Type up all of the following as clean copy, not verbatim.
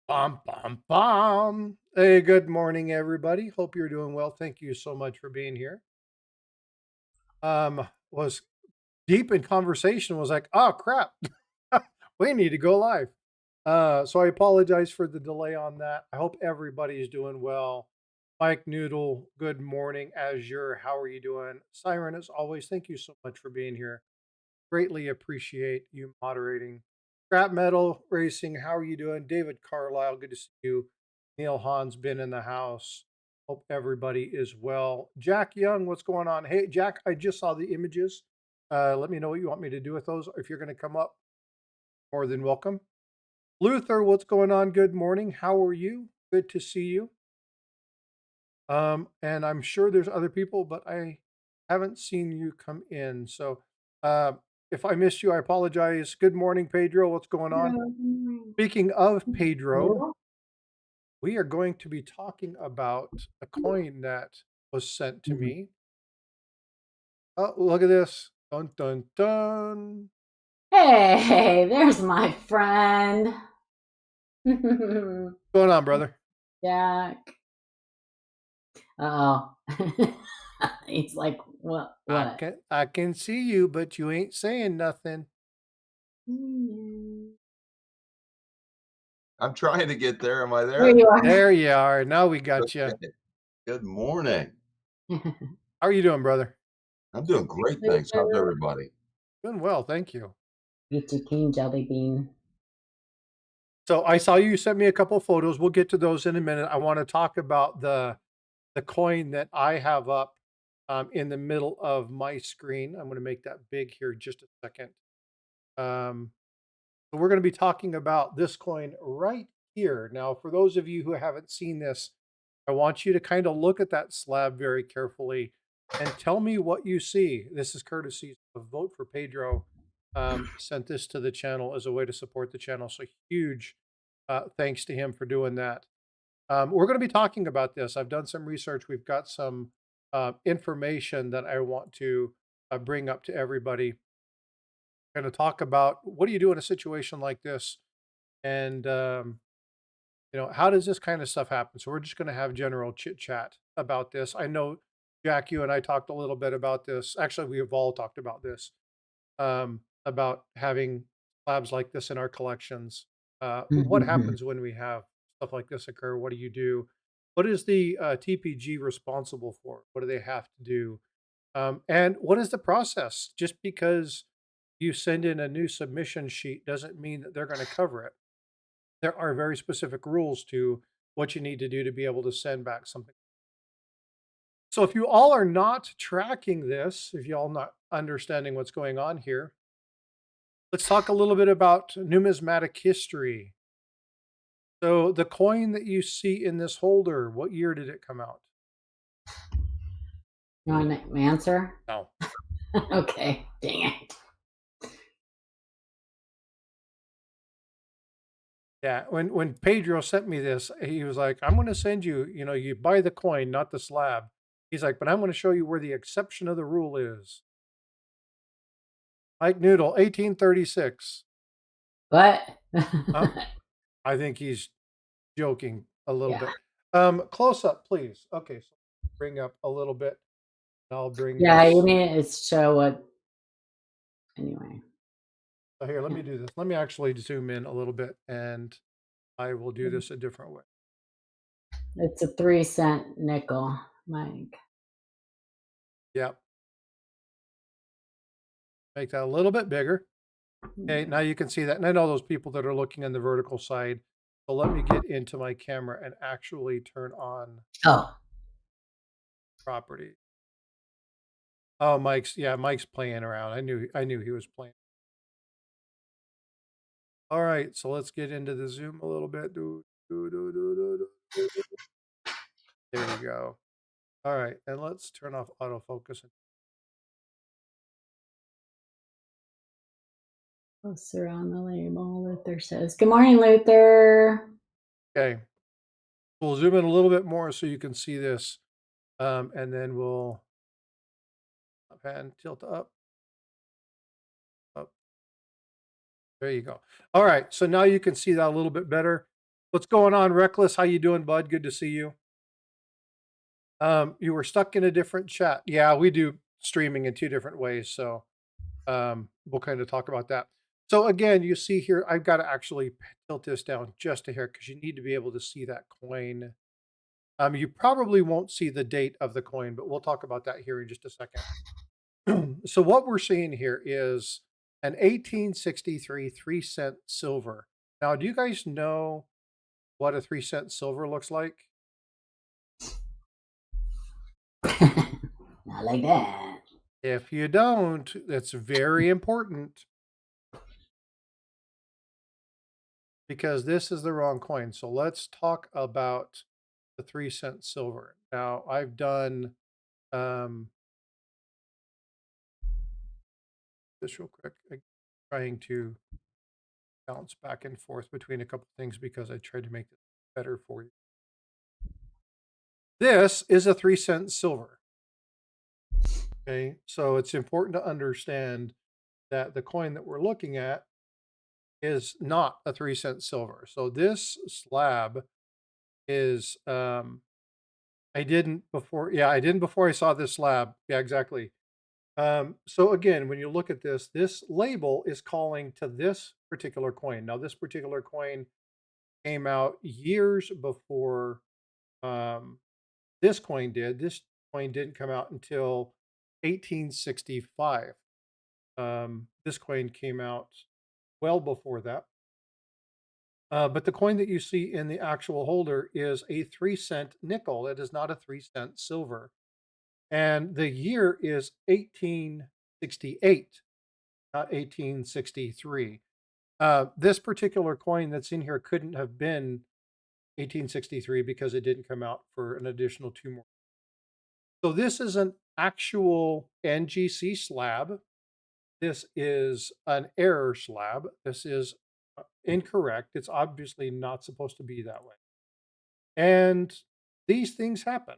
Bum, bum, bum. Hey, good morning, everybody. Hope you're doing well. Thank you so much for being here. Was deep in conversation, was like, oh crap, we need to go live. So I apologize for the delay on that. I hope everybody is doing well. Mike Noodle, good morning. Azure, how are you doing? Siren, as always, thank you so much for being here. Greatly appreciate you moderating. Scrap Metal Racing, how are you doing? David Carlisle, good to see you. Neil Hahn's been in the house. Hope everybody is well. Jack Young, what's going on? Hey, Jack, I just saw the images. Let me know what you want me to do with those. If you're going to come up, more than welcome. Luther, what's going on? Good morning. How are you? Good to see you. And I'm sure there's other people, but I haven't seen you come in. So uh, if I missed you, I apologize. Good morning, Pedro. What's going on? Speaking of Pedro, we are going to be talking about a coin that was sent to me. Oh, look at this. Dun, dun, dun. Hey, there's my friend. What's going on, brother? Jack. Oh. He's like, what? What? I can see you, but you ain't saying nothing. I'm trying to get there. Am I There there? you are. There you are. Now we got you. Okay. Good morning. How are you doing, brother? I'm doing great, thanks. How's everybody? Doing well, thank you. Peachy King Jelly Bean. So I saw you sent me a couple photos. We'll get to those in a minute. I want to talk about the coin that I have up in the middle of my screen. I'm going to make that big here just a second. So we're going to be talking about this coin right here. Now, for those of you who haven't seen this, I want you to kind of look at that slab very carefully and tell me what you see. This is courtesy of Vote for Pedro. Sent this to the channel as a way to support the channel. So huge thanks to him for doing that. We're going to be talking about this. I've done some research. We've got some information that I want to bring up to everybody. Going to talk about what do you do in a situation like this, and how does this kind of stuff happen. So we're just going to have general chit chat about this. I know, Jack, you and I talked a little bit about this. Actually, we have all talked about this, about having slabs like this in our collections. What happens when we have stuff like this occur? What do you do? What is the TPG responsible for? What do they have to do? And what is the process? Just because you send in a new submission sheet doesn't mean that they're going to cover it. There are very specific rules to what you need to do to be able to send back something. So if you all are not tracking this, if you all not understanding what's going on here, let's talk a little bit about numismatic history. So the coin that you see in this holder, what year did it come out? You want an answer? No. Okay. Dang it. Yeah, when Pedro sent me this, he was like, "I'm going to send you, you buy the coin, not the slab." He's like, "But I'm going to show you where the exception of the rule is." Mike Noodle, 1836. What? I think he's joking a little Yeah. bit. Close up, please. Okay, so bring up a little bit. I'll bring Yeah, this. you mean it's show what anyway. So here, let me do this. Let me actually zoom in a little bit, and I will do this a different way. It's a 3-cent nickel, Mike. Yep. Make that a little bit bigger. Okay, now you can see that. And I know those people that are looking on the vertical side. So let me get into my camera and actually turn on Oh. property. Oh, Mike's playing around. I knew he was playing. All right, so let's get into the zoom a little bit. There you go. All right, and let's turn off autofocus. Closer on the label, Luther says. Good morning, Luther. Okay, we'll zoom in a little bit more so you can see this, and then we'll pan tilt up. Up. There you go. All right, so now you can see that a little bit better. What's going on, Reckless? How you doing, bud? Good to see you. You were stuck in a different chat. Yeah, we do streaming in two different ways, so we'll kind of talk about that. So again, you see here, I've got to actually tilt this down just a hair because you need to be able to see that coin. You probably won't see the date of the coin, but we'll talk about that here in just a second. So what we're seeing here is an 1863 3-cent silver. Now, do you guys know what a 3-cent silver looks like? Not like that. If you don't, that's very important because this is the wrong coin. So let's talk about the 3-cent silver. Now, I've done this real quick, trying to bounce back and forth between a couple things because I tried to make it better for you. This is a 3-cent silver. Okay, so it's important to understand that the coin that we're looking at is not a 3-cent silver. So this slab is I didn't before I saw this slab. Yeah, exactly. So again, when you look at this, this label is calling to this particular coin. Now, this particular coin came out years before this coin did. This coin didn't come out until 1865. This coin came out well before that. But the coin that you see in the actual holder is a 3-cent nickel. It is not a 3-cent silver. And the year is 1868, not 1863. This particular coin that's in here couldn't have been 1863 because it didn't come out for an additional 2 more. So this is an actual NGC slab. This is an error slab. This is incorrect. It's obviously not supposed to be that way. And these things happen.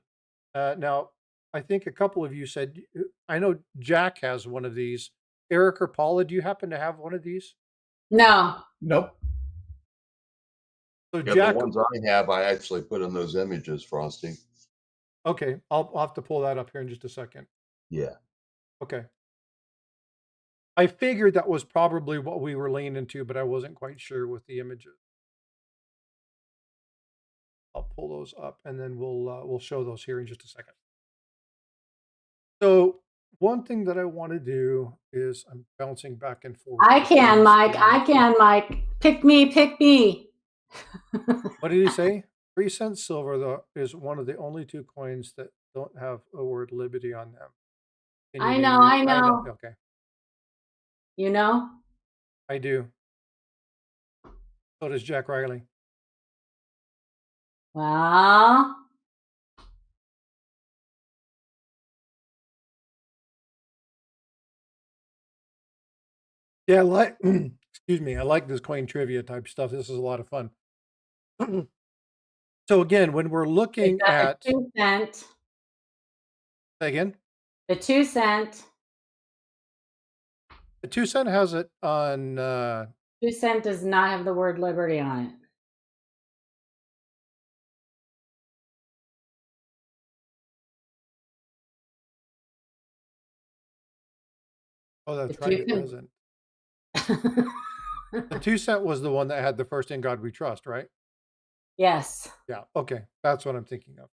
Now, I think a couple of you said, I know Jack has one of these. Eric or Paula, do you happen to have one of these? No. Nope. So Yeah, Jack, the ones I have, I actually put in those images, Frosty. okay, I'll have to pull that up here in just a second. Yeah. Okay. I figured that was probably what we were leaning to, but I wasn't quite sure with the images. I'll pull those up and then we'll show those here in just a second. So one thing that I want to do is I'm bouncing back and forth. I can, Mike. I can, Mike. Pick me, pick me. What did he say? 3-cent silver, though, is one of the only 2 coins that don't have a word liberty on them. I know. Okay, You know? I do. So does Jack Riley. Well, Yeah, excuse me, I like this coin trivia type stuff. This is a lot of fun. So again, when we're looking at the 2 cent. Say again? The 2 cent. The 2-cent has it on 2 cent does not have the word liberty on it. oh, that's If right, you it can- doesn't. The 2-cent was the one that had the first "In God We Trust," right? Yes. Yeah, okay, that's what I'm thinking of.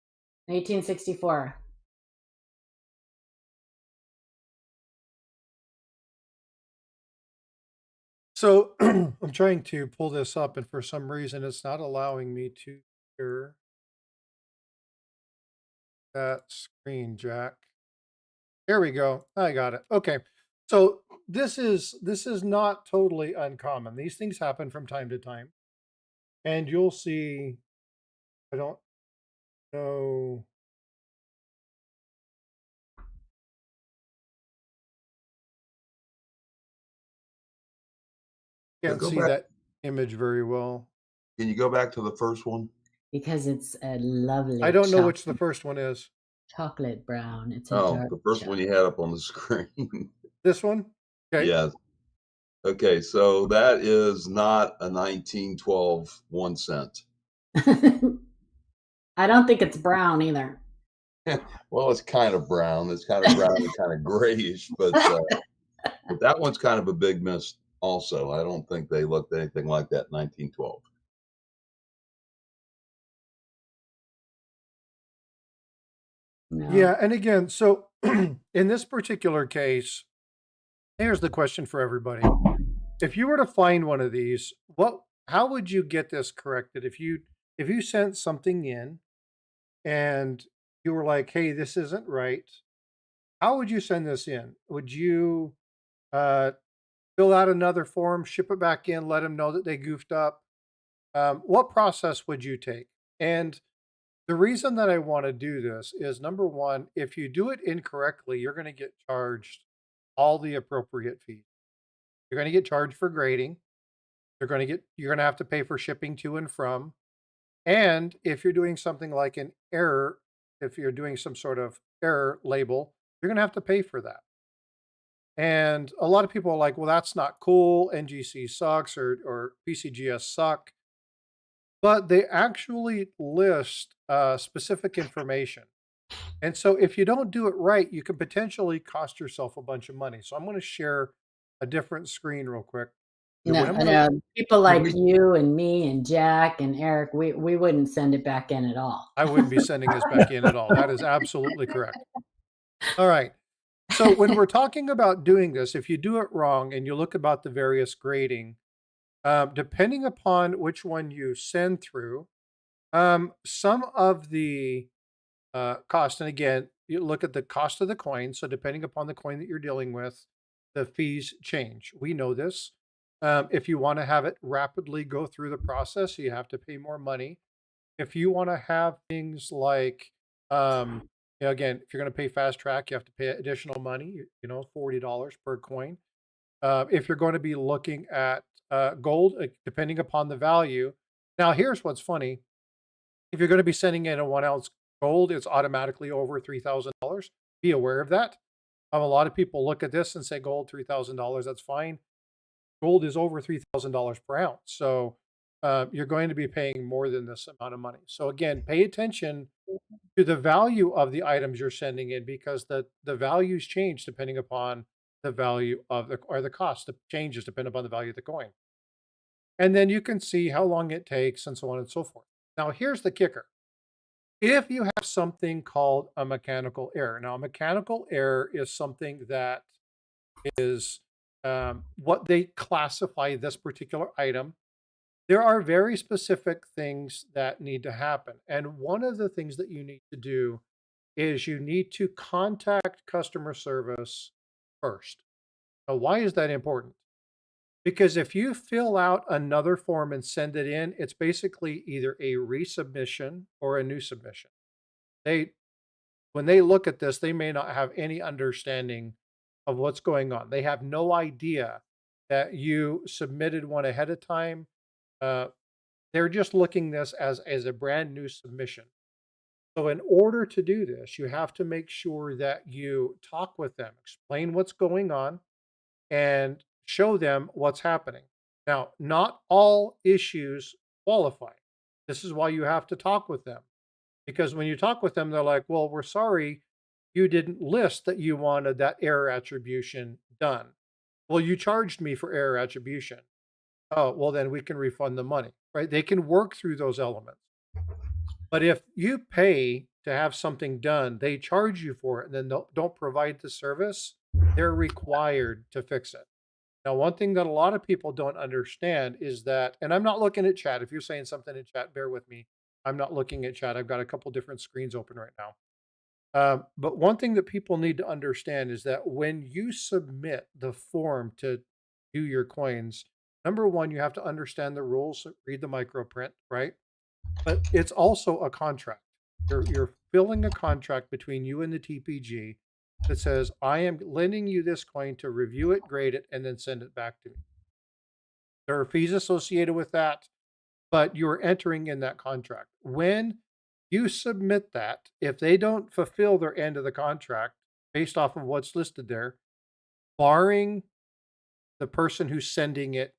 1864. So I'm trying to pull this up, and for some reason, it's not allowing me to hear that screen, Jack. Here we go. I got it. Okay. So this is not totally uncommon. These things happen from time to time. And you'll see, I don't know. Can't go see back. that image very well. Can you go back to the first one? Because it's a lovely I don't know which the first one is. chocolate brown. It's a Oh, dark the first one you had up on the screen. This one? Okay. Yes. Okay, so that is not a 1912 1 cent. I don't think it's brown either. Well, it's kind of brown. It's kind of brown and kind of grayish, but that one's kind of a big miss also. I don't think they looked anything like that in 1912. No. Yeah, and again, so in this particular case, here's the question for everybody. If you were to find one of these, how would you get this corrected? If you sent something in and you were like, "Hey, this isn't right." How would you send this in? Would you uh fill out another form, ship it back in, let them know that they goofed up? What process would you take? And the reason that I want to do this is number one, if you do it incorrectly, you're going to get charged all the appropriate fees. You're going to get charged for grading. You're going to have to pay for shipping to and from. And if you're doing something like an error, if you're doing some sort of error label, you're going to have to pay for that. And a lot of people are like, well, that's not cool. NGC sucks or PCGS suck. But they actually list specific information. And so if you don't do it right, you can potentially cost yourself a bunch of money. So I'm going to share a different screen real quick. And No, what I'm going to no, people Can like we you and me and Jack and Eric, we wouldn't send it back in at all. I wouldn't be sending this back in at all. That is absolutely correct. All right. So when we're talking about doing this, if you do it wrong and you look about the various grading, depending upon which one you send through, some of the cost, and again, you look at the cost of the coin. So depending upon the coin that you're dealing with, the fees change. We know this. If you want to have it rapidly go through the process, you have to pay more money. If you want to have things like, um, again, if you're going to pay fast track, you have to pay additional money. $40 per coin. If you're going to be looking at gold, depending upon the value. Now, here's what's funny: if you're going to be sending in a 1 ounce gold, it's automatically over $3,000. Be aware of that. A lot of people look at this and say gold $3,000. That's fine. Gold is over $3,000 per ounce. So you're going to be paying more than this amount of money. So again, pay attention to the value of the items you're sending in because the values change depending upon the value of the cost. The changes depend upon the value of the coin. And then you can see how long it takes and so on and so forth. Now, here's the kicker. If you have something called a mechanical error, now a mechanical error is something that is what they classify this particular item. There are very specific things that need to happen. And one of the things that you need to do is you need to contact customer service first. Now, why is that important? Because if you fill out another form and send it in, it's basically either a resubmission or a new submission. They When they look at this, they may not have any understanding of what's going on. They have no idea that you submitted one ahead of time. Uh, they're just looking this as a brand new submission. So in order to do this, you have to make sure that you talk with them, explain what's going on, and show them what's happening. Now, not all issues qualify. This is why you have to talk with them. Because when you talk with them, they're like, well, we're sorry you didn't list that you wanted that error attribution done. Well, you charged me for error attribution. Oh, well, then we can refund the money, right? They can work through those elements. But if you pay to have something done, they charge you for it and then don't provide the service, they're required to fix it. Now, one thing that a lot of people don't understand is that, and I'm not looking at chat. If you're saying something in chat, bear with me. I'm not looking at chat. I've got a couple different screens open right now. But one thing that people need to understand is that when you submit the form to do your coins, number one, you have to understand the rules, read the microprint, right? But it's also a contract. You're filling a contract between you and the TPG that says, I am lending you this coin to review it, grade it, and then send it back to me. There are fees associated with that, but you're entering in that contract. When you submit that, if they don't fulfill their end of the contract based off of what's listed there, barring the person who's sending it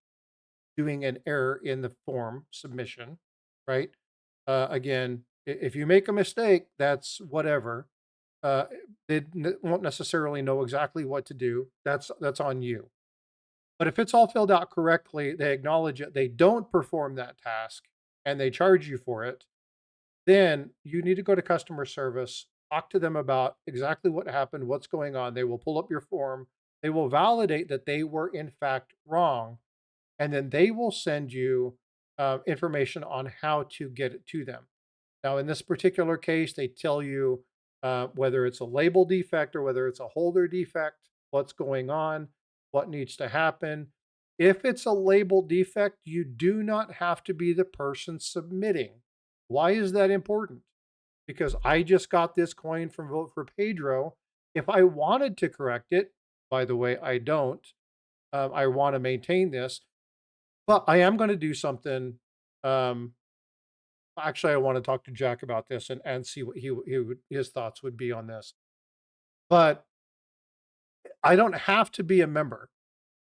doing an error in the form submission, right? Again, if you make a mistake, that's whatever. Uh, they won't necessarily know exactly what to do. That's on you. But if it's all filled out correctly, they acknowledge it, they don't perform that task, and they charge you for it, then you need to go to customer service, talk to them about exactly what happened, what's going on. They will pull up your form. They will validate that they were in fact wrong, and then they will send you information on how to get it to them. Now, in this particular case, they tell you whether it's a label defect or whether it's a holder defect, what's going on, what needs to happen. If it's a label defect, you do not have to be the person submitting. Why is that important? Because I just got this coin from Vote for Pedro. If I wanted to correct it, by the way, I don't. I want to maintain this, but I am going to do something. Um, Actually, I want to talk to Jack about this and see what his thoughts would be on this. But I don't have to be a member.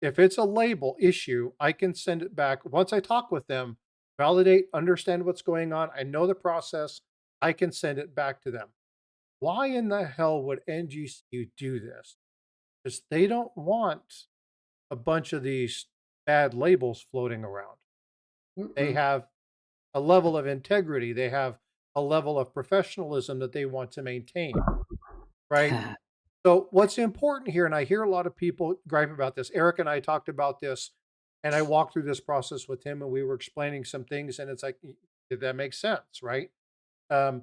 If it's a label issue, I can send it back once I talk with them, validate, understand what's going on. I know the process. I can send it back to them. Why in the hell would NGCU do this? Because they don't want a bunch of these bad labels floating around. They Mm-mm. have a level of integrity. They have a level of professionalism that they want to maintain, right? So what's important here, and I hear a lot of people gripe about this. Eric and I talked about this, and I walked through this process with him, and we were explaining some things, and it's like, did that make sense, right? Um,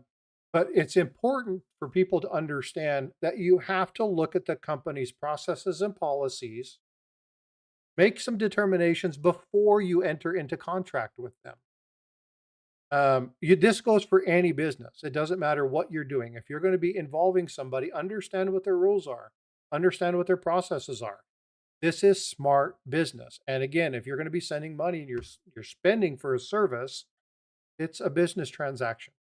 but it's important for people to understand that you have to look at the company's processes and policies, make some determinations before you enter into contract with them. This goes for any business. It doesn't matter what you're doing. If you're going to be involving somebody, understand what their rules are, understand what their processes are. This is smart business. And again, if you're going to be sending money and you're spending for a service, it's a business transaction.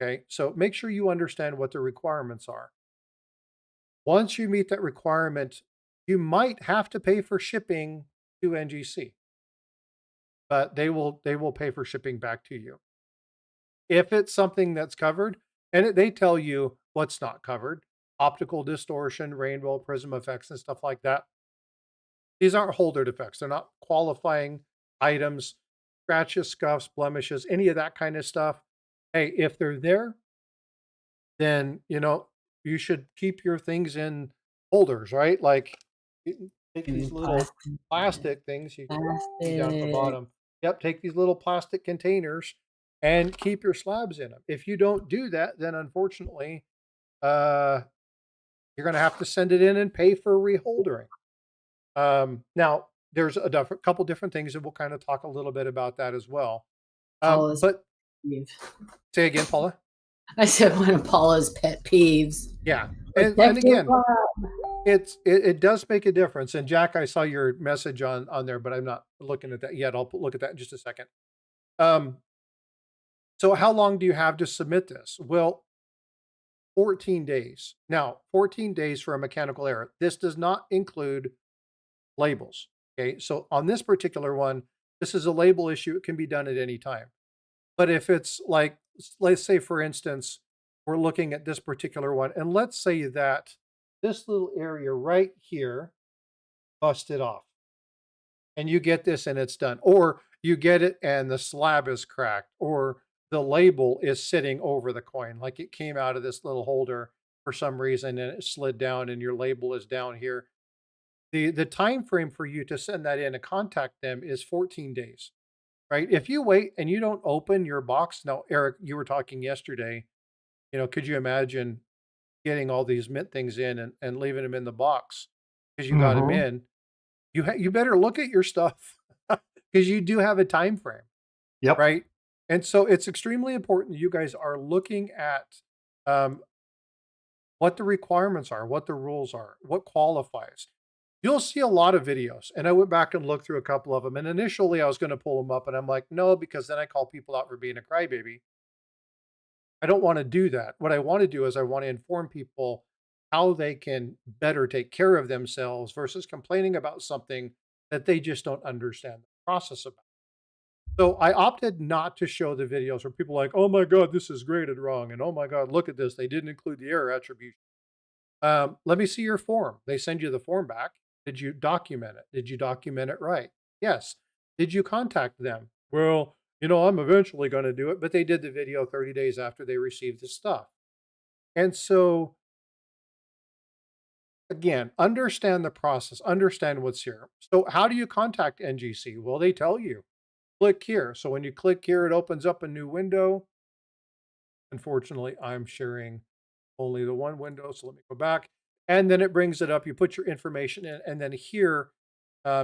Okay, so make sure you understand what the requirements are. Once you meet that requirement, you might have to pay for shipping to NGC, but they will pay for shipping back to you. If it's something that's covered, and they tell you what's not covered, optical distortion, rainbow, prism effects, and stuff like that. These aren't holder defects. They're not qualifying items, scratches, scuffs, blemishes, any of that kind of stuff. Hey, if they're there, then you should keep your things in holders, right? Like you can take these Mm, little plastic. plastic things. You see down at the Plastic. bottom. Yep, take these little plastic containers and keep your slabs in them. If you don't do that, then unfortunately, uh, you're going to have to send it in and pay for reholdering. Now, there's couple different things, and we'll kind of talk a little bit about that as well. Paula's But pet peeve. say again, Paula. I said one of Paula's pet peeves. Yeah, and Protect your again, slab. it does make a difference. And Jack, I saw your message on there, but I'm not looking at that yet. I'll look at that in just a second. Um, so how long do you have to submit this? Well, 14 days. Now, 14 days for a mechanical error. This does not include labels. Okay. So on this particular one, this is a label issue. It can be done at any time. But if it's like, let's say, for instance, we're looking at this particular one, and let's say that this little area right here busted off, and you get this and it's done, or you get it and the slab is cracked, or the label is sitting over the coin, like it came out of this little holder for some reason and it slid down, and your label is down here. The time frame for you to send that in and contact them is 14 days, right? If you wait and you don't open your box, now, Eric, you were talking yesterday, could you imagine getting all these mint things in and leaving them in the box because you got them Mhm. in? You better look at your stuff because you do have a time frame, Yep. right? And so it's extremely important that you guys are looking at um, what the requirements are, what the rules are, what qualifies. You'll see a lot of videos, and I went back and looked through a couple of them. And initially, I was going to pull them up, and I'm like, no, because then I call people out for being a crybaby. I don't want to do that. What I want to do is I want to inform people how they can better take care of themselves versus complaining about something that they just don't understand the process about. So I opted not to show the videos where people are like, oh my God, this is graded wrong. And oh my God, look at this. They didn't include the error attribution. Let me see your form. They send you the form back. Did you document it? Did you document it right? Yes. Did you contact them? Well, I'm eventually going to do it, but they did the video 30 days after they received the stuff. And so, again, understand the process, understand what's here. So, how do you contact NGC? Well, they tell you click here. So, when you click here, it opens up a new window. Unfortunately, I'm sharing only the one window. So let me go back. And then it brings it up. You put your information in, and then here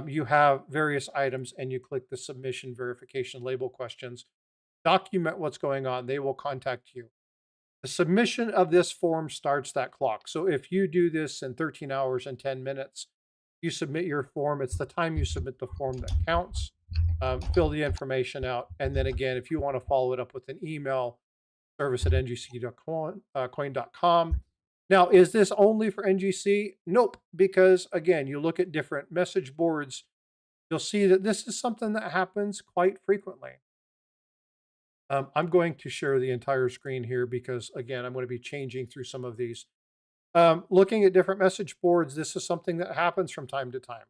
you have various items, and you click the submission verification label questions. Document what's going on. They will contact you. The submission of this form starts that clock. So if you do this in 13 hours and 10 minutes, you submit your form. It's the time you submit the form that counts. Fill the information out. And then again, if you want to follow it up with an email, service at ngc.coin.com. Now, is this only for NGC? Nope, because again, you look at different message boards, you'll see that this is something that happens quite frequently. I'm going to share the entire screen here because, again, I'm going to be changing through some of these. Looking at different message boards, this is something that happens from time to time,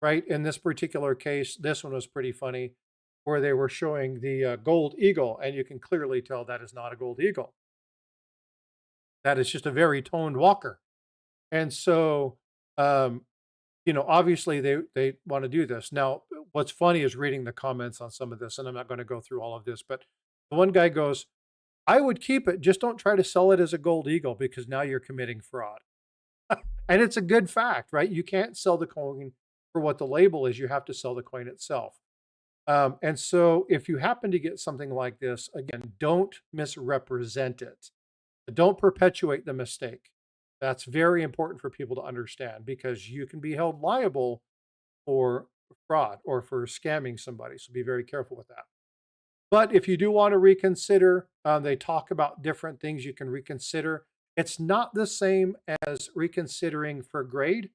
right? In this particular case, this one was pretty funny, where they were showing the gold eagle, and you can clearly tell that is not a gold eagle. That is just a very toned walker. And so, obviously they want to do this. Now, what's funny is reading the comments on some of this, and I'm not going to go through all of this, but the one guy goes, I would keep it, just don't try to sell it as a gold eagle because now you're committing fraud. And it's a good fact, right? You can't sell the coin for what the label is, you have to sell the coin itself. And so if you happen to get something like this, again, don't misrepresent it. Don't perpetuate the mistake. That's very important for people to understand because you can be held liable for fraud or for scamming somebody. So be very careful with that. But if you do want to reconsider, they talk about different things you can reconsider. It's not the same as reconsidering for grade,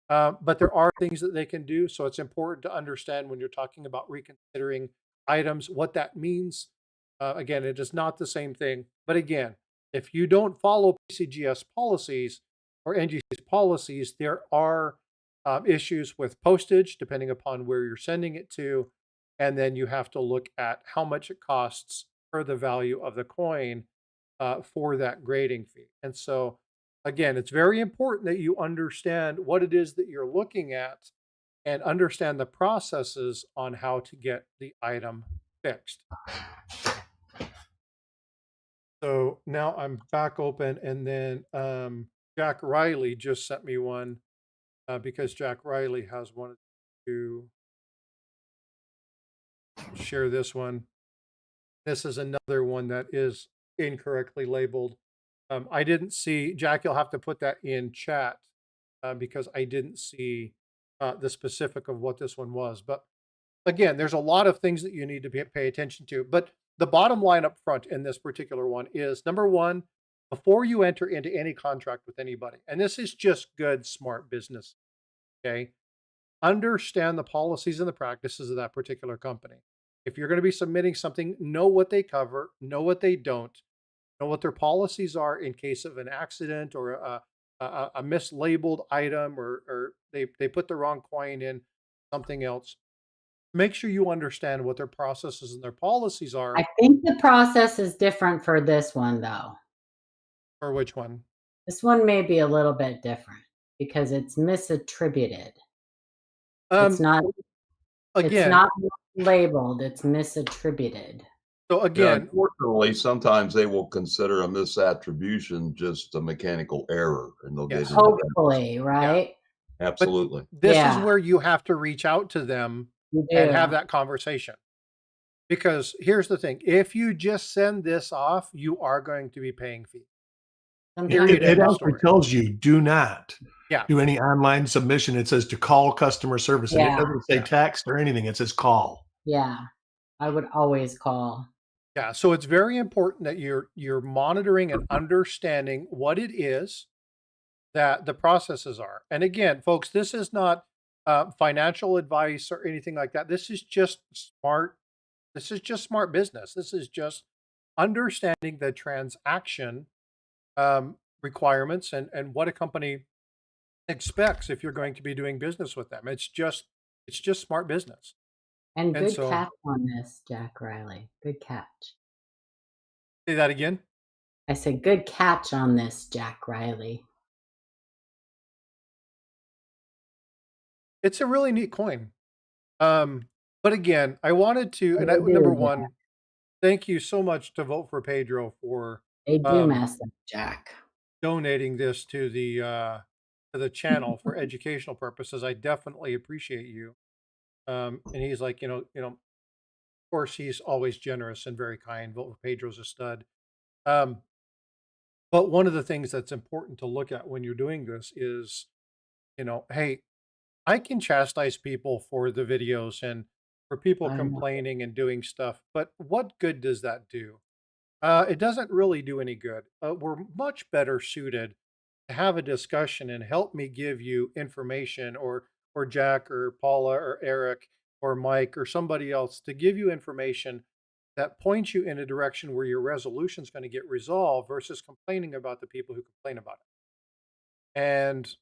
but there are things that they can do. So it's important to understand when you're talking about reconsidering items, what that means. Again, it is not the same thing. But again, if you don't follow PCGS policies or NGC's policies, there are issues with postage, depending upon where you're sending it to. And then you have to look at how much it costs per the value of the coin for that grading fee. And so, again, it's very important that you understand what it is that you're looking at and understand the processes on how to get the item fixed. So now I'm back open, and then Jack Riley just sent me one because Jack Riley has wanted to share this one. This is another one that is incorrectly labeled. I didn't see, Jack, you'll have to put that in chat because I didn't see the specific of what this one was. But again, there's a lot of things that you need to pay attention to. But the bottom line up front in this particular one is number one, before you enter into any contract with anybody, and this is just good, smart business, okay? Understand the policies and the practices of that particular company. If you're going to be submitting something, know what they cover, know what they don't, know what their policies are in case of an accident or a mislabeled item or they put the wrong coin in something else. Make sure you understand what their processes and their policies are. I think the process is different for this one, though. For which one? This one may be a little bit different because it's misattributed. It's not Again, labeled, it's misattributed. so Yeah, again, unfortunately, sometimes they will consider a misattribution just a mechanical error, and they'll get Yes. into that. Hopefully, right? Absolutely. this is Yeah. where you have to reach out to them You and have do. that conversation. Because here's the thing, if you just send this off, you are going to be paying fees. Sometimes Period, It end of actually story. tells you do not Yeah. do any online submission. It says to call customer service, and it Yeah. doesn't say Yeah. text or anything. It says call. Yeah. I would always call. Yeah, so it's very important that you're monitoring and understanding what it is that the processes are. And again, folks, this is not financial advice or anything like that. This is just smart This is just smart business. This is just understanding the transaction requirements and what a company expects if you're going to be doing business with them. It's just smart business. And And good so catch on this, Jack Riley. Good catch. say that again. I said, good catch on this, Jack Riley. It's a really neat coin. But again, I wanted to, and They number do, Jack. one, thank you so much to Vote for Pedro for They do um, mess up, Jack. donating this to the channel for educational purposes. I definitely appreciate you. And he's like, of course, he's always generous and very kind. Vote for Pedro's a stud. Um, but one of the things that's important to look at when you're doing this is, hey, I can chastise people for the videos and for people I know. complaining and doing stuff, but what good does that do? It doesn't really do any good. We're much better suited to have a discussion and help me give you information, or Jack or Paula or Eric or Mike or somebody else to give you information that points you in a direction where your resolution is going to get resolved versus complaining about the people who complain about it. And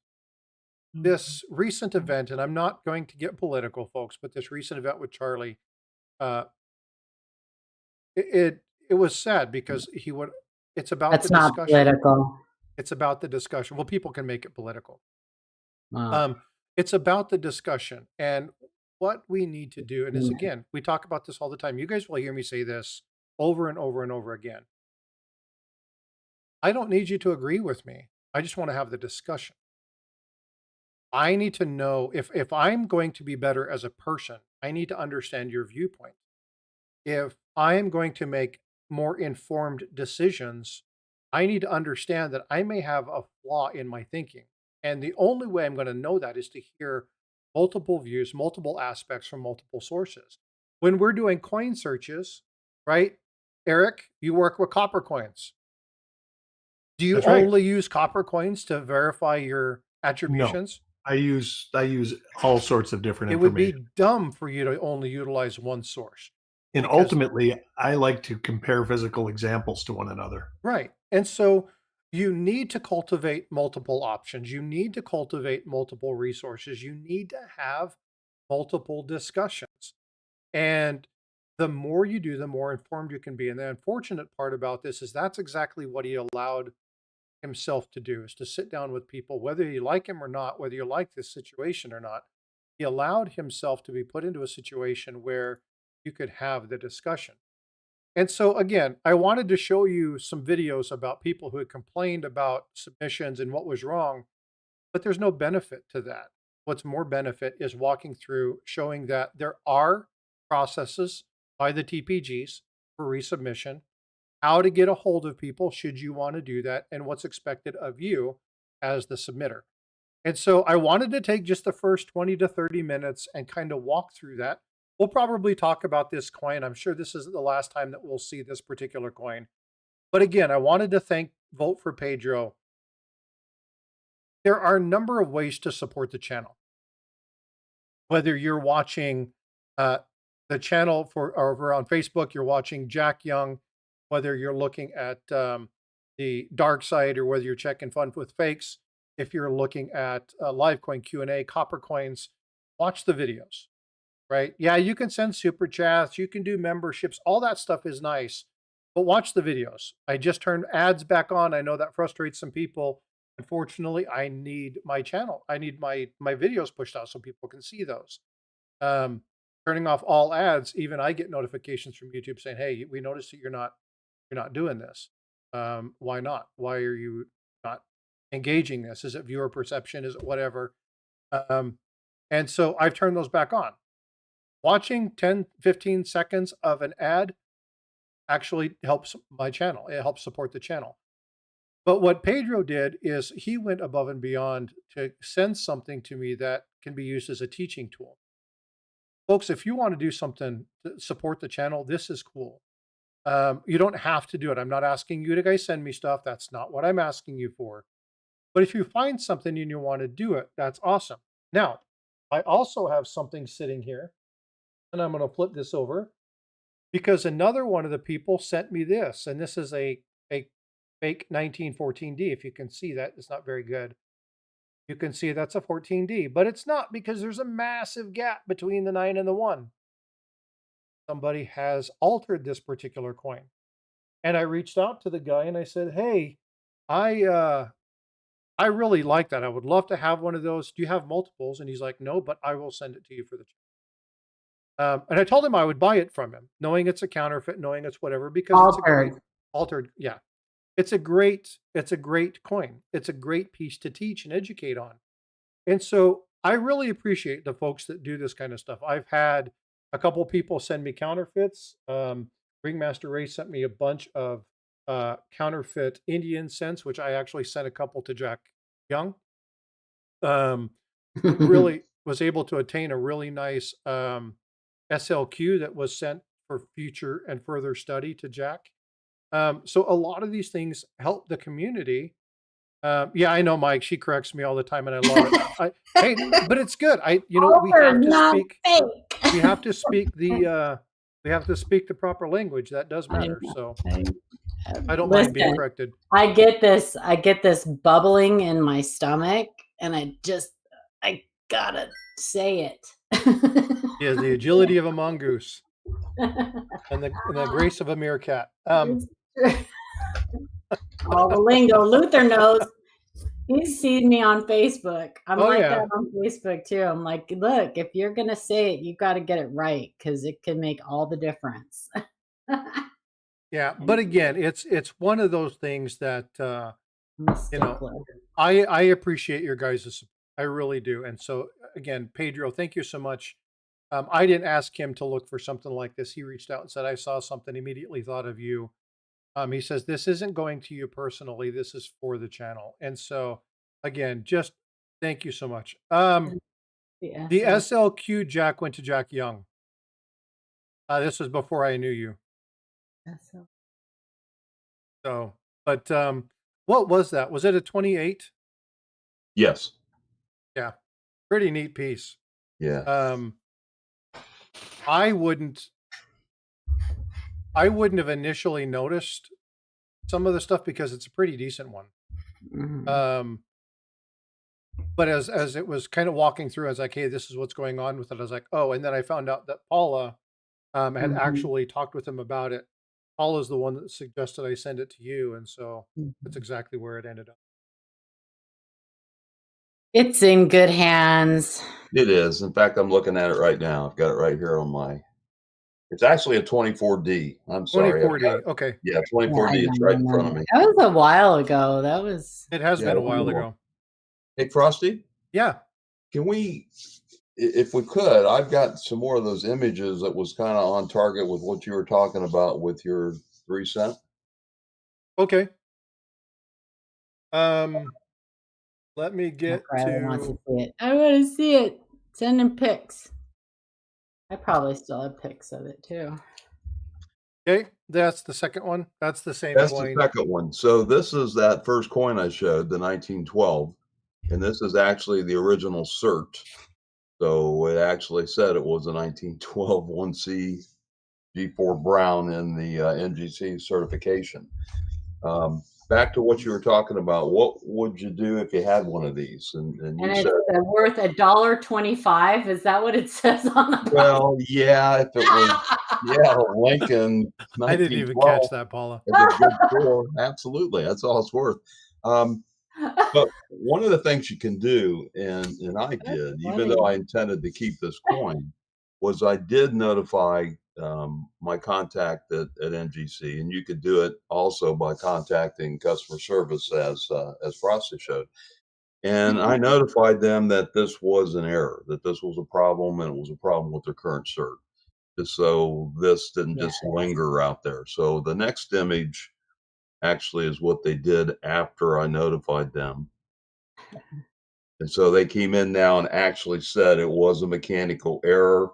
this recent event, and I'm not going to get political, folks, but this recent event with Charlie, uh, it was sad because he would. It's about the That's not discussion. political. It's about the discussion. Well, people can make it political. Oh, Um, it's about the discussion and what we need to do. And this mm, again, we talk about this all the time. You guys will hear me say this over and over and over again. I don't need you to agree with me. I just want to have the discussion. I need to know if I'm going to be better as a person, I need to understand your viewpoint. If I am going to make more informed decisions, I need to understand that I may have a flaw in my thinking. And the only way I'm going to know that is to hear multiple views, multiple aspects from multiple sources. When we're doing coin searches, right? Eric, you work with copper coins. Do you That's right. only use copper coins to verify your No, attributions? I use all sorts of different It would information. be dumb for you to only utilize one source And because ultimately, I like to compare physical examples to one another. right. And so you need to cultivate multiple options. You need to cultivate multiple resources. You need to have multiple discussions. And the more you do, the more informed you can be. And the unfortunate part about this is that's exactly what he allowed himself to do, is to sit down with people, whether you like him or not, whether you like this situation or not. He allowed himself to be put into a situation where you could have the discussion. And so again, I wanted to show you some videos about people who had complained about submissions and what was wrong, but there's no benefit to that. What's more benefit is walking through showing that there are processes by the TPGs for resubmission, how to get a hold of people should you want to do that, and what's expected of you as the submitter. And so I wanted to take just the first 20 to 30 minutes and kind of walk through that. We'll probably talk about this coin. I'm sure this isn't the last time that we'll see this particular coin. But again, I wanted to thank Vote for Pedro. There are a number of ways to support the channel. Whether you're watching uh, the channel for over on Facebook, you're watching Jack Young, whether you're looking at the dark side, or whether you're checking Fun with Fakes, if you're looking at Livecoin Q&A, Copper Coins, watch the videos, right? Yeah, you can send super chats, you can do memberships, all that stuff is nice, but watch the videos. I just turned ads back on. I know that frustrates some people. Unfortunately, I need my channel. I need my videos pushed out so people can see those. Um, Turning off all ads, even I get notifications from YouTube saying, "Hey, we noticed that you're not doing this. Why not? Why are you not engaging this? Is it viewer perception? Is it whatever?" Um, and so I've turned those back on. Watching 10, 15 seconds of an ad actually helps my channel. It helps support the channel. But what Pedro did is he went above and beyond to send something to me that can be used as a teaching tool. Folks, if you want to do something to support the channel, this is cool. You don't have to do it. I'm not asking you to guys send me stuff. That's not what I'm asking you for. But if you find something and you want to do it, that's awesome. Now, I also have something sitting here, and I'm going to flip this over because another one of the people sent me this, and this is a fake 1914D. If you can see that, it's not very good. You can see that's a 14D, but it's not because there's a massive gap between the 9 and the 1. Somebody has altered this particular coin. And I reached out to the guy and I said, "Hey, I really like that. I would love to have one of those. Do you have multiples?" And he's like, "No, but I will send it to you for the." And I told him I would buy it from him, knowing it's a counterfeit, knowing it's whatever, because it's a great Altered. altered. Yeah, it's a great coin. It's a great piece to teach and educate on. And so I really appreciate the folks that do this kind of stuff. I've had a couple people send me counterfeits. Ringmaster Ray sent me a bunch of counterfeit Indian cents, which I actually sent a couple to Jack Young. Really was able to attain a really nice SLQ that was sent for future and further study to Jack. So a lot of these things help the community. Yeah, I know, Mike. She corrects me all the time, and I love it. Hey, but it's good. Altered, not fake. We have to speak the proper language. That does matter. So I don't mind being corrected. I get this bubbling in my stomach, and I gotta say it. Yeah, the agility of a mongoose and the grace of a meerkat. All the lingo. Luther knows. He's seen me on Facebook. I'm that on Facebook too. I'm like, look, if you're gonna say it, you got to get it right because it can make all the difference. Yeah, but again, it's one of those things that I appreciate your guys' support. I really do. And so again, Pedro, thank you so much. I didn't ask him to look for something like this. He reached out and said, "I saw something, immediately thought of you." He says, "This isn't going to you personally. This is for the channel." And so again, just thank you so much. The SLQ Jack went to Jack Young. This was before I knew you. So, but what was that? Was it a 28? Yes. Yeah. Pretty neat piece. Yeah. I wouldn't have initially noticed some of the stuff because it's a pretty decent one. Mm-hmm. But as it was kind of walking through, I was like, "Hey, this is what's going on with it." I was like, "Oh," and then I found out that Paula had actually talked with him about it. Paula's the one that suggested I send it to you, and so that's exactly where it ended up. It's in good hands. It is. In fact, I'm looking at it right now. I've got it right here on my. It's actually a 24D. I'm sorry. 24D. Okay. Yeah, 24D. It's right in front of me. That was a while ago. It has been a while ago. Hey, Frosty? Yeah. Can we, if we could, I've got some more of those images that was kind of on target with what you were talking about with your 3 cent. Okay. Let me get to. Wants to see it. I want to see it. Send him pics. I probably still have pics of it too. Okay, that's the second one. That's the same That's coin. The second one. So this is that first coin I showed, the 1912, and this is actually the original cert. So it actually said it was a 1912 1C G4 Brown in the NGC certification. Back to what you were talking about. What would you do if you had one of these? And you it's said worth $1.25. Is that what it says on the box? Well, yeah, if it was Lincoln. I didn't even catch that, Paula. Absolutely, that's all it's worth. But one of the things you can do, and I did, even though I intended to keep this coin, was I did notify my contact at NGC, and you could do it also by contacting customer service as Frosty showed. And I notified them that this was an error, that this was a problem, and it was a problem with their current cert, just so this didn't just linger out there. So the next image actually is what they did after I notified them. And so they came in now and actually said it was a mechanical error.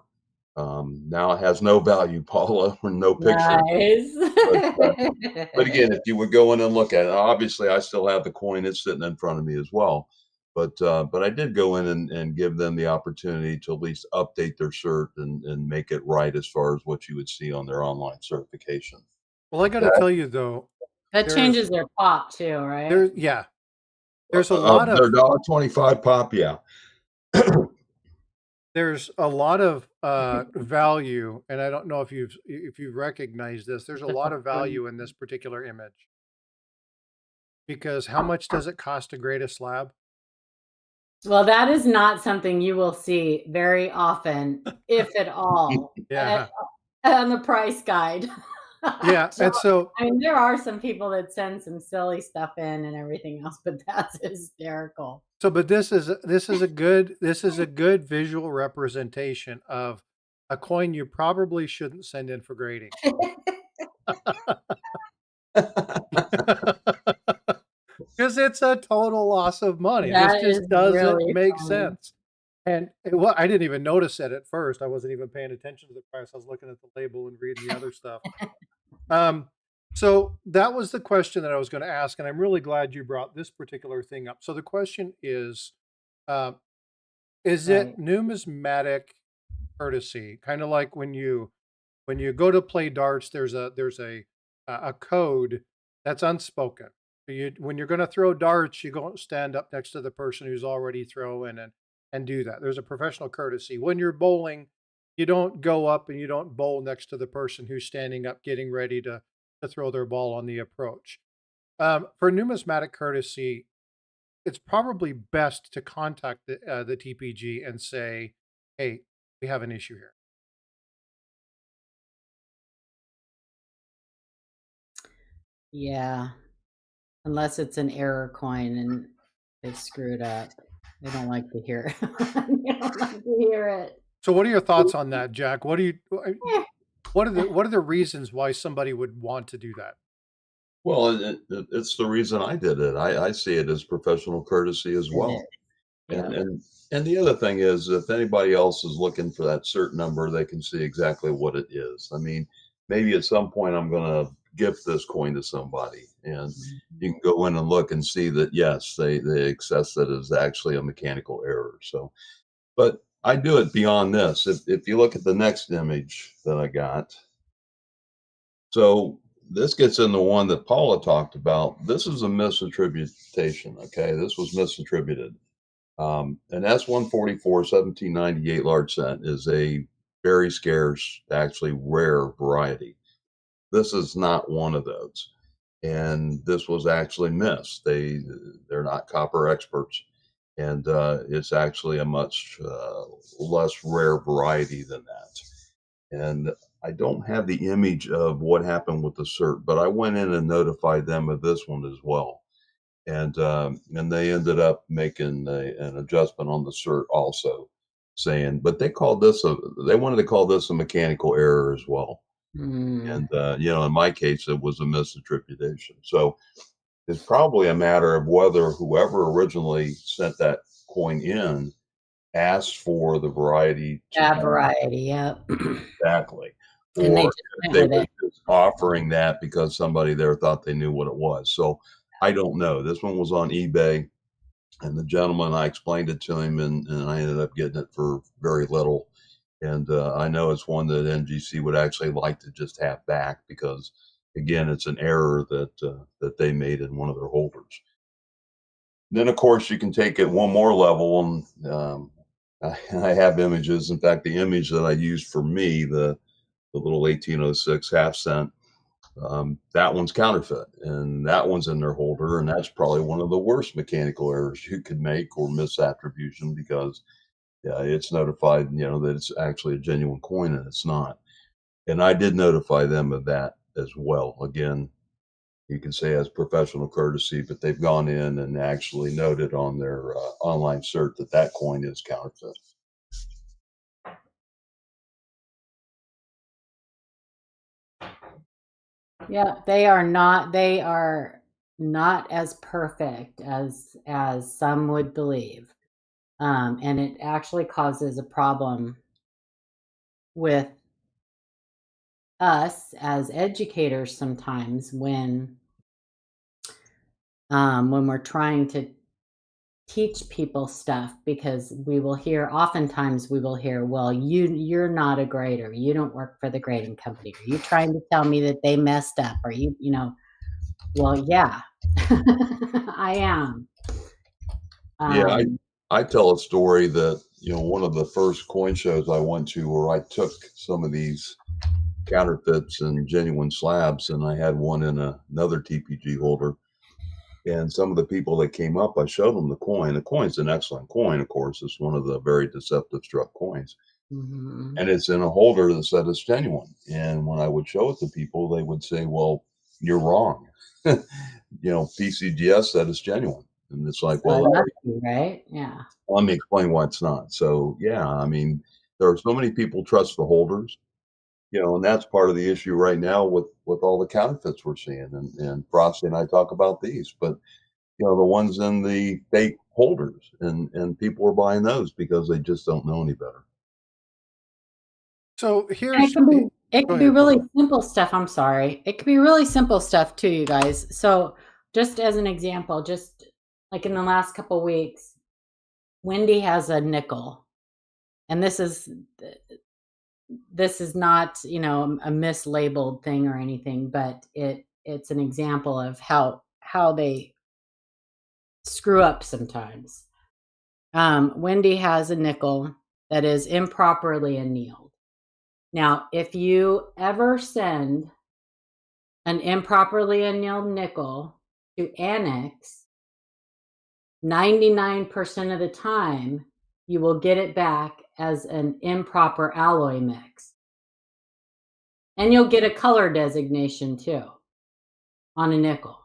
Now it has no value, Paula, or no picture. Nice. But again, if you would go in and look at it, obviously I still have the coin. It's sitting in front of me as well. But I did go in and give them the opportunity to at least update their cert and make it right as far as what you would see on their online certification. Well, I got to tell you though, that changes their pop too, right? Yeah, there's a lot Their of $1.25 pop, yeah. there's a lot of value, and I don't know if you've recognized this. There's a lot of value in this particular image, because how much does it cost to grade a slab? Well, that is not something you will see very often, if at all, Yeah. on the price guide. Yeah, and so I mean, there are some people that send some silly stuff in and everything else, but that's hysterical. So, but this is a good visual representation of a coin you probably shouldn't send in for grading. Because it's a total loss of money. That This is just doesn't really make funny. sense. And well, I didn't even notice it at first. I wasn't even paying attention to the price. I was looking at the label and reading the other stuff. So that was the question that I was going to ask, and I'm really glad you brought this particular thing up. So the question is it numismatic courtesy? Kind of like when you go to play darts, there's a code that's unspoken. When you're going to throw darts, you go stand up next to the person who's already throwing and do that. There's a professional courtesy. When you're bowling, you don't go up and you don't bowl next to the person who's standing up getting ready to throw their ball on the approach. For numismatic courtesy, it's probably best to contact the TPG and say, "Hey, we have an issue here." Yeah, unless it's an error coin and it's screwed up. They don't like to hear it. They don't like to hear it. So what are your thoughts on that, Jack? What are the reasons why somebody would want to do that? Well, it's the reason I did it. I see it as professional courtesy as well. Yeah. And the other thing is, if anybody else is looking for that certain number, they can see exactly what it is. I mean, maybe at some point I'm going to gift this coin to somebody, and you can go in and look and see that yes, they access that as actually a mechanical error. So, but I do it beyond this. If you look at the next image that I got, so this gets into one that Paula talked about. This is a misattribution. Okay, this was misattributed. An S144 1798 large cent is a very scarce, actually rare variety. This is not one of those, and this was actually missed. They're not copper experts, and it's actually a much less rare variety than that. And I don't have the image of what happened with the cert, but I went in and notified them of this one as well, and they ended up making an adjustment on the cert also, saying, but they wanted to call this a mechanical error as well. And in my case, it was a misattribution. So it's probably a matter of whether whoever originally sent that coin in asked for the variety That variety, yeah. exactly, And they or just if went they with were it. just offering that because somebody there thought they knew what it was. So I don't know. This one was on eBay, and the gentleman, I explained it to him, and I ended up getting it for very little. And I know it's one that NGC would actually like to just have back because, again, it's an error that they made in one of their holders. Then, of course, you can take it one more level, and I have images. In fact, the image that I used for me, the little 1806 half cent, that one's counterfeit, and that one's in their holder, and that's probably one of the worst mechanical errors you could make, or misattribution, because it's notified, that it's actually a genuine coin and it's not. And I did notify them of that as well. Again, you can say as professional courtesy, but they've gone in and actually noted on their online cert that that coin is counterfeit. Yeah, they are not as perfect as some would believe. And it actually causes a problem with us as educators sometimes when we're trying to teach people stuff, because oftentimes we will hear, well, you're not a grader. You don't work for the grading company. Are you trying to tell me that they messed up? Are you know, well, yeah, I am. Yeah, I tell a story that, one of the first coin shows I went to where I took some of these counterfeits and genuine slabs, and I had one in another TPG holder. And some of the people that came up, I showed them the coin. The coin's an excellent coin, of course. It's one of the very deceptive struck coins. Mm-hmm. And it's in a holder that said it's genuine. And when I would show it to people, they would say, well, you're wrong. PCGS said it's genuine. And it's like, So it well, must be, right? Yeah. let me explain why it's not. So, yeah, I mean, there are so many people trust the holders, and that's part of the issue right now with all the counterfeits we're seeing. And Frosty and I talk about these, but the ones in the fake holders, and people are buying those because they just don't know any better. So And here's it could be really simple stuff. I'm sorry. It could be really simple stuff too, you guys. So just as an example, just like in the last couple of weeks, Wendy has a nickel, and this is not, a mislabeled thing or anything, but it's an example of how they screw up sometimes. Wendy has a nickel that is improperly annealed. Now, if you ever send an improperly annealed nickel to Annex, 99% of the time, you will get it back as an improper alloy mix. And you'll get a color designation too on a nickel.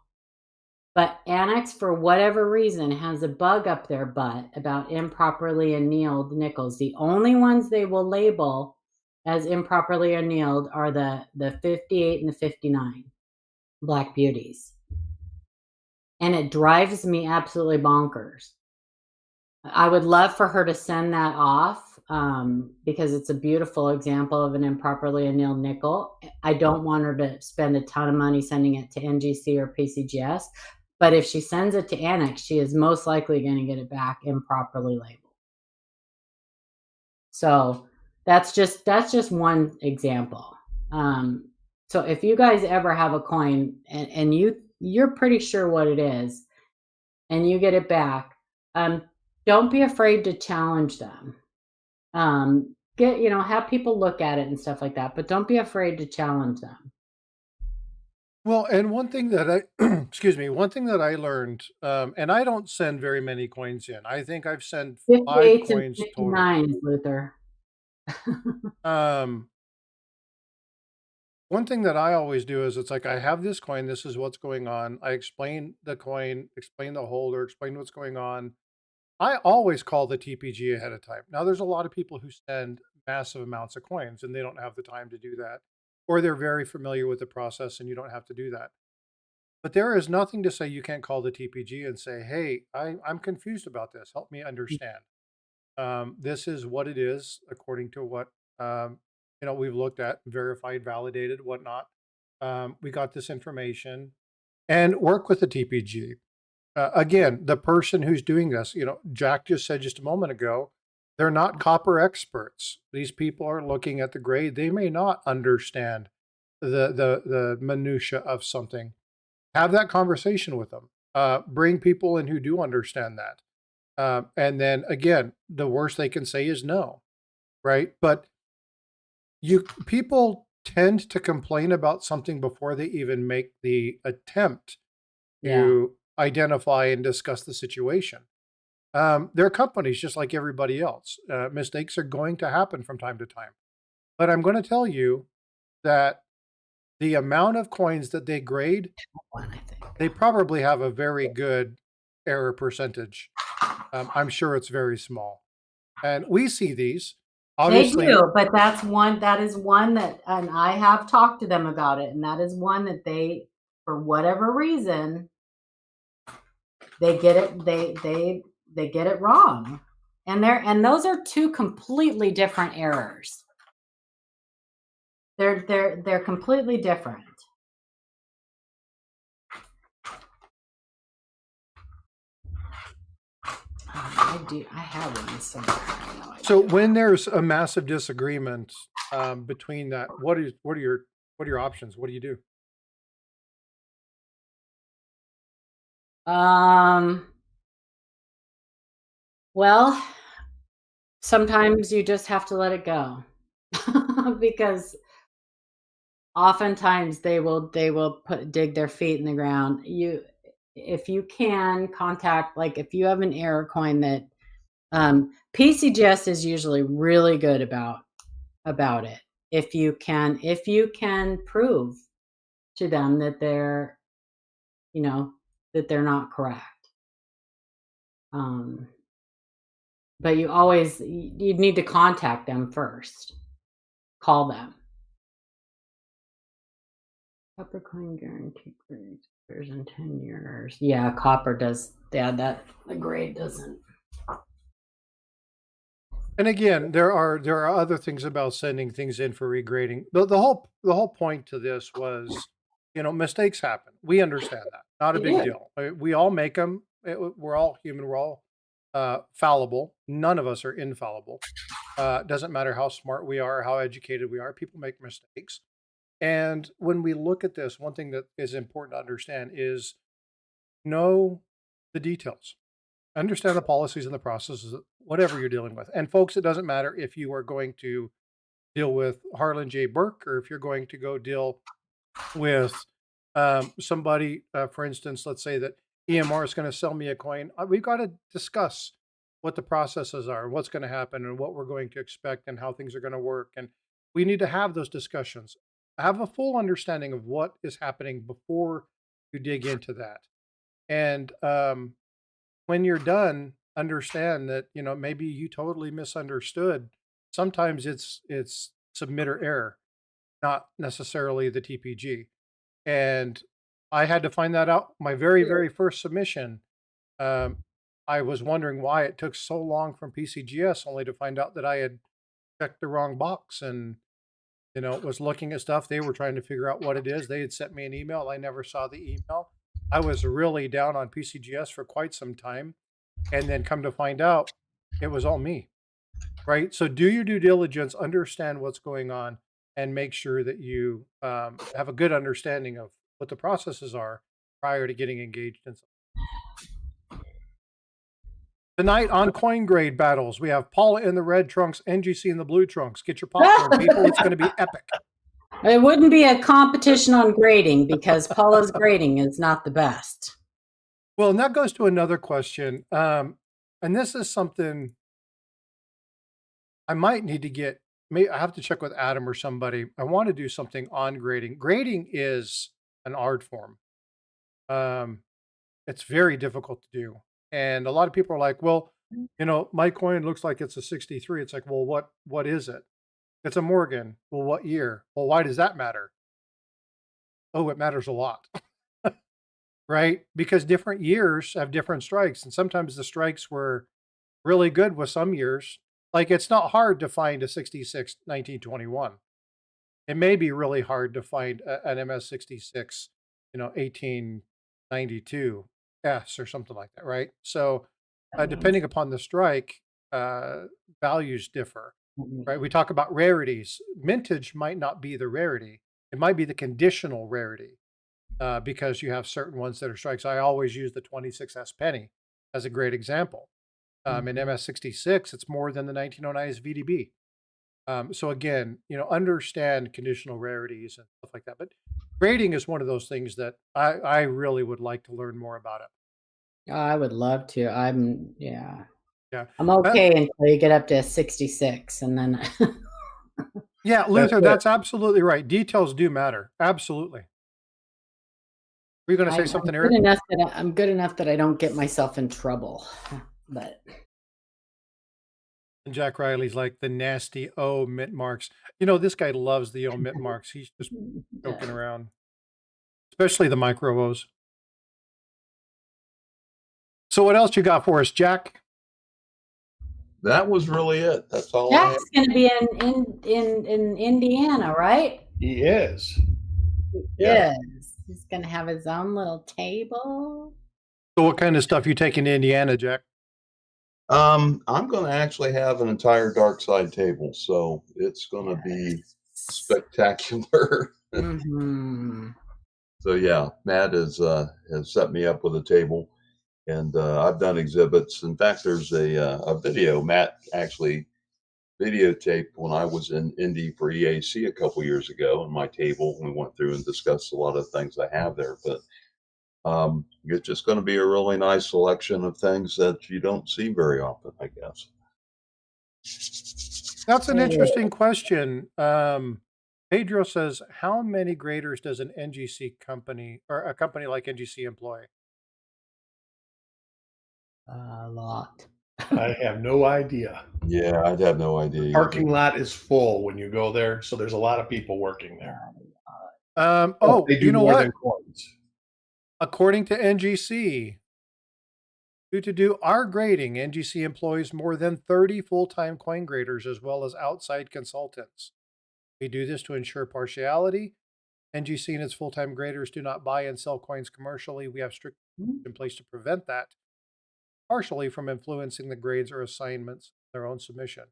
But Annex, for whatever reason, has a bug up their butt about improperly annealed nickels. The only ones they will label as improperly annealed are the 58 and the 59 Black Beauties. And it drives me absolutely bonkers. I would love for her to send that off, because it's a beautiful example of an improperly annealed nickel. I don't want her to spend a ton of money sending it to NGC or PCGS, but if she sends it to Annex, she is most likely going to get it back improperly labeled. So that's just one example. So if you guys ever have a coin and you're pretty sure what it is, and you get it back, don't be afraid to challenge them. Have people look at it and stuff like that, but don't be afraid to challenge them. Well, and one thing that one thing that I learned, and I don't send very many coins in. I think I've sent 5 coins total. 59s, Luther. One thing that I always do is it's like, I have this coin, this is what's going on. I explain the coin, explain the holder, explain what's going on. I always call the TPG ahead of time. Now, there's a lot of people who send massive amounts of coins and they don't have the time to do that, or they're very familiar with the process and you don't have to do that. But there is nothing to say you can't call the TPG and say, hey, I'm confused about this. Help me understand. This is what it is according to what we've looked at, verified, validated, whatnot. We got this information, and work with the TPG. Again, the person who's doing this, Jack just said just a moment ago, they're not copper experts. These people are looking at the grade. They may not understand the minutia of something. Have that conversation with them. Bring people in who do understand that. And then again, the worst they can say is no, right? But people tend to complain about something before they even make the attempt to identify and discuss the situation. They're companies just like everybody else. Mistakes are going to happen from time to time. But I'm going to tell you that the amount of coins that they grade, they probably have a very good error percentage. I'm sure it's very small. And we see these. Obviously, they do, but that is one that, and I have talked to them about it, and that is one that they, for whatever reason, they get it, they get it wrong. And those are two completely different errors. They're completely different. I do. I have one somewhere. I know I So do. when there's a massive disagreement between that, what are your options? What do you do? Well, sometimes you just have to let it go because oftentimes they will dig their feet in the ground. If you can contact, like if you have an error coin that PCGS is usually really good about it. If you can prove to them that they're not correct. But you need to contact them first. Call them. Copper coin guarantee grade expires in 10 years. Yeah, copper does. Yeah, that the grade doesn't. And again, there are other things about sending things in for regrading. The whole point to this was, mistakes happen. We understand that. Not a big deal. We all make them. We're all human. We're all fallible. None of us are infallible. Doesn't matter how smart we are, how educated we are. People make mistakes. And when we look at this, one thing that is important to understand is know the details. Understand the policies and the processes, whatever you're dealing with. And folks, it doesn't matter if you are going to deal with Harlan J. Burke or if you're going to go deal with somebody, for instance, let's say that EMR is going to sell me a coin. We've got to discuss what the processes are, and what's going to happen, and what we're going to expect, and how things are going to work. And we need to have those discussions. Have a full understanding of what is happening before you dig into that. And when you're done, understand that maybe you totally misunderstood. Sometimes it's submitter error, not necessarily the TPG. And I had to find that out. My very first submission, I was wondering why it took so long from PCGS, only to find out that I had checked the wrong box and was looking at stuff. They were trying to figure out what it is. They had sent me an email. I never saw the email. I was really down on PCGS for quite some time. And then come to find out, it was all me, right? So do your due diligence, understand what's going on, and make sure that you have a good understanding of what the processes are prior to getting engaged in something. Tonight on Coin Grade Battles, we have Paula in the red trunks, NGC in the blue trunks. Get your popcorn, people. It's going to be epic. It wouldn't be a competition on grading because Paula's grading is not the best. Well, and that goes to another question. And this is something I might need to get. I have to check with Adam or somebody. I want to do something on grading. Grading is an art form. It's very difficult to do. And a lot of people are like, well, my coin looks like it's a 63. It's like, well, what is it? It's a Morgan. Well, what year? Well, why does that matter? Oh, it matters a lot. Right? Because different years have different strikes. And sometimes the strikes were really good with some years. Like, it's not hard to find a 66 1921. It may be really hard to find an MS66, 1892 S or something like that, right? So depending upon the strike, values differ, right? We talk about rarities. Mintage might not be the rarity. It might be the conditional rarity. Because you have certain ones that are strikes. I always use the 26S penny as a great example. In MS66, it's more than the 1909's VDB. So again, understand conditional rarities and stuff like that. But grading is one of those things that I really would like to learn more about it. I would love to. Yeah. I'm okay until you get up to 66, and then. Yeah, Luther, that's absolutely right. Details do matter. Absolutely. Were you going to say something, Eric? I'm good enough that I don't get myself in trouble. But and Jack Riley's like the nasty mint marks. This guy loves the mint marks. He's just joking around, especially the micro O's. So what else you got for us, Jack? That was really it. That's all. Jack's going to be in Indiana, right? He is. Yeah. He's going to have his own little table. So what kind of stuff you taking to Indiana, Jack? I'm going to actually have an entire dark side table, so it's going to be spectacular. Mm-hmm. So yeah, Matt has set me up with a table, and I've done exhibits. In fact, there's a video Matt actually videotaped when I was in Indy for EAC a couple years ago, and my table. We went through and discussed a lot of things I have there, but it's just going to be a really nice selection of things that you don't see very often, I guess. That's an interesting question. Pedro says, how many graders does an NGC company or a company like NGC employ? A lot. I have no idea. Yeah, I'd have no idea. The parking lot is full when you go there, so there's a lot of people working there. Oh, they do you know more what? than coins. According to NGC, due to do our grading, NGC employs more than 30 full-time coin graders as well as outside consultants. We do this to ensure partiality. NGC and its full-time graders do not buy and sell coins commercially. We have strict in place to prevent that, partially from influencing the grades or assignments of their own submission.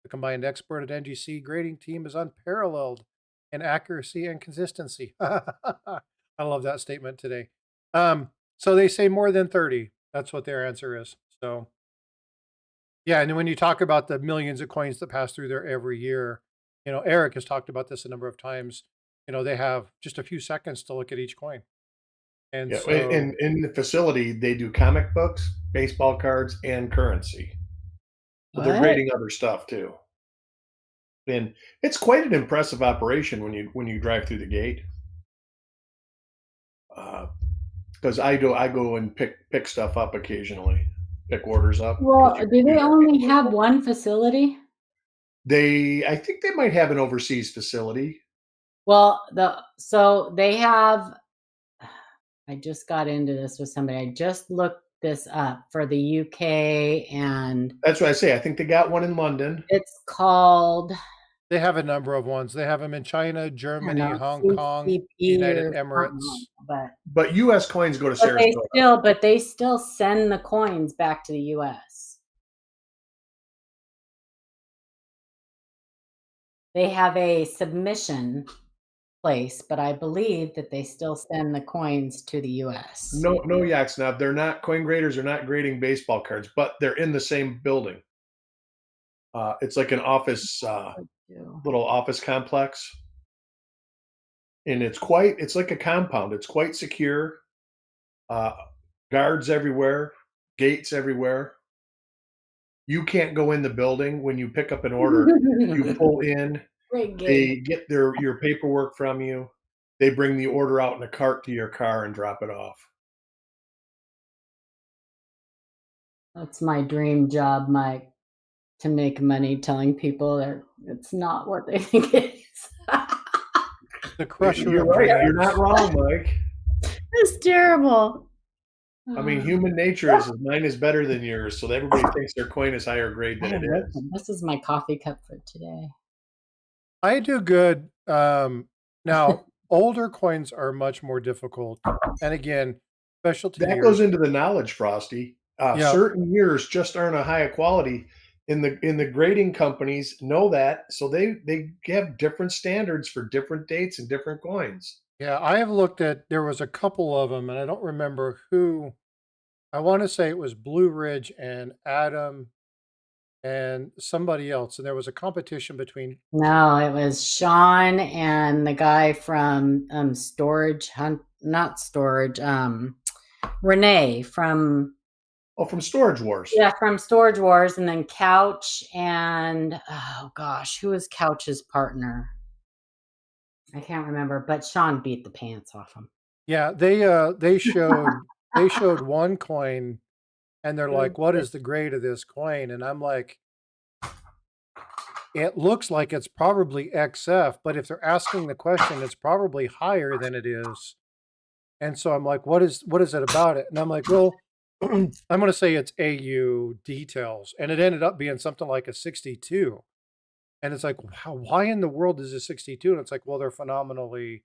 The combined expert at NGC grading team is unparalleled in accuracy and consistency. I love that statement today. So they say more than 30. That's what their answer is. So yeah, and when you talk about the millions of coins that pass through there every year, Eric has talked about this a number of times. They have just a few seconds to look at each coin. And Yeah, so in the facility, they do comic books, baseball cards, and currency. So they're What? grading other stuff too. And it's quite an impressive operation when you drive through the gate. Because I go and pick stuff up occasionally, pick orders up. Well, do they only have one facility? I think they might have an overseas facility. Well, so they have. I just got into this with somebody. I just looked this up for the UK, and That's what I say. I think they got one in London. it's called. they have a number of ones. They have them in China, Germany, Hong Kong, CCP United or Emirates. something, But U.S. coins go to Sarasota. But they still send the coins back to the U.S. They have a submission place, but I believe that they still send the coins to the U.S. No yaks now. They're not coin graders. Are not grading baseball cards, but they're in the same building. It's like an office, little office complex, and it's like a compound. It's quite secure. Guards everywhere, gates everywhere. You can't go in the building when you pick up an order. You pull in. They get your paperwork from you. They bring the order out in a cart to your car and drop it off. That's my dream job, Mike, to make money telling people that it's not what they think it is. The crusher. You're right. You're not wrong, Mike. It's terrible. I mean, human nature is mine is better than yours, so everybody thinks their coin is higher grade than it is. This is my coffee cup for today. I do good. Now, older coins are much more difficult. And again, specialty that years. goes into the knowledge, Frosty. Certain years just aren't a high quality. In the grading companies know that, so they have different standards for different dates and different coins. Yeah, I have looked at, there was a couple of them, and I don't remember who. I want to say it was Blue Ridge and Adam and somebody else. And there was a competition between. No, it was Sean and the guy from Storage Hunt, not Storage, Renee from. Oh, from Storage Wars. Yeah, from Storage Wars, and then Couch and, oh gosh, who was Couch's partner? I can't remember, but Sean beat the pants off him. Yeah, they showed one coin, and they're like, "What is the grade of this coin?" And I'm like, "It looks like it's probably XF, but if they're asking the question, it's probably higher than it is." And so I'm like, "What is it about it?" And I'm like, "Well, I'm going to say it's AU details," and it ended up being something like a 62. And it's like, why in the world is it 62? And it's like, well, they're phenomenally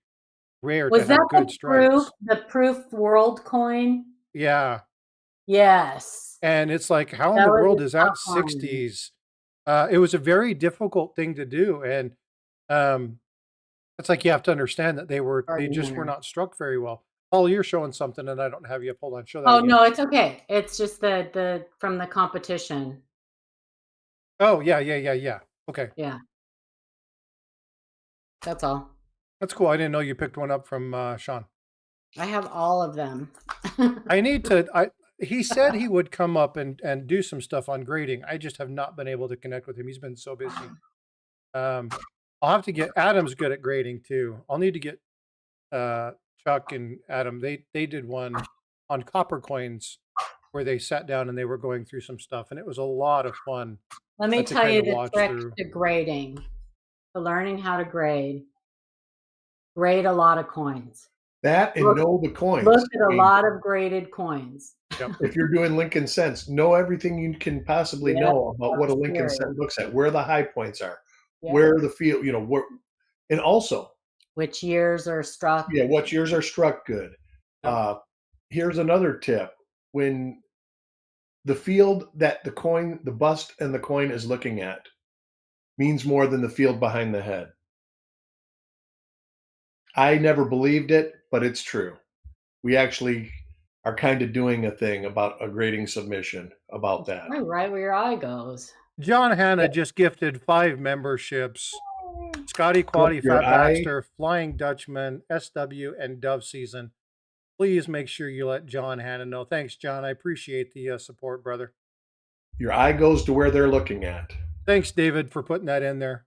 rare to have good strikes. The proof world coin? Yeah. Yes. And it's like, how in That the was world a is tough that one. 60s? It was a very difficult thing to do, and it's like you have to understand that they just were not struck very well. Paul, you're showing something, and I don't have you up. Hold on, show that Oh, again. no, it's okay. It's just the from the competition. Oh, yeah. Okay. Yeah. That's all. That's cool. I didn't know you picked one up from Sean. I have all of them. I need to. He said he would come up and do some stuff on grading. I just have not been able to connect with him. He's been so busy. I'll have to get Adam's good at grading too. I'll need to get Chuck and Adam. They did one on copper coins where they sat down and they were going through some stuff, and it was a lot of fun. Let me to tell kind you of the watch trick through. to grading, to learning how to grade. Grade a lot of coins. That and know the coins. Look at a lot of graded coins. Yep. If you're doing Lincoln cents, know everything you can possibly know about what a Lincoln cent looks at, where the high points are, where the field, where, and also which years are struck. Yeah, what years are struck good. Here's another tip: when the field that the bust and the coin is looking at means more than the field behind the head. I never believed it, but it's true. We actually are kind of doing a thing about a grading submission about that. Right where your eye goes. John Hanna just gifted 5 memberships. Scotty Quaddy, Fat Baxter, Flying Dutchman, SW, and Dove Season. Please make sure you let John Hanna know. Thanks, John. I appreciate the support, brother. Your eye goes to where they're looking at. Thanks, David, for putting that in there.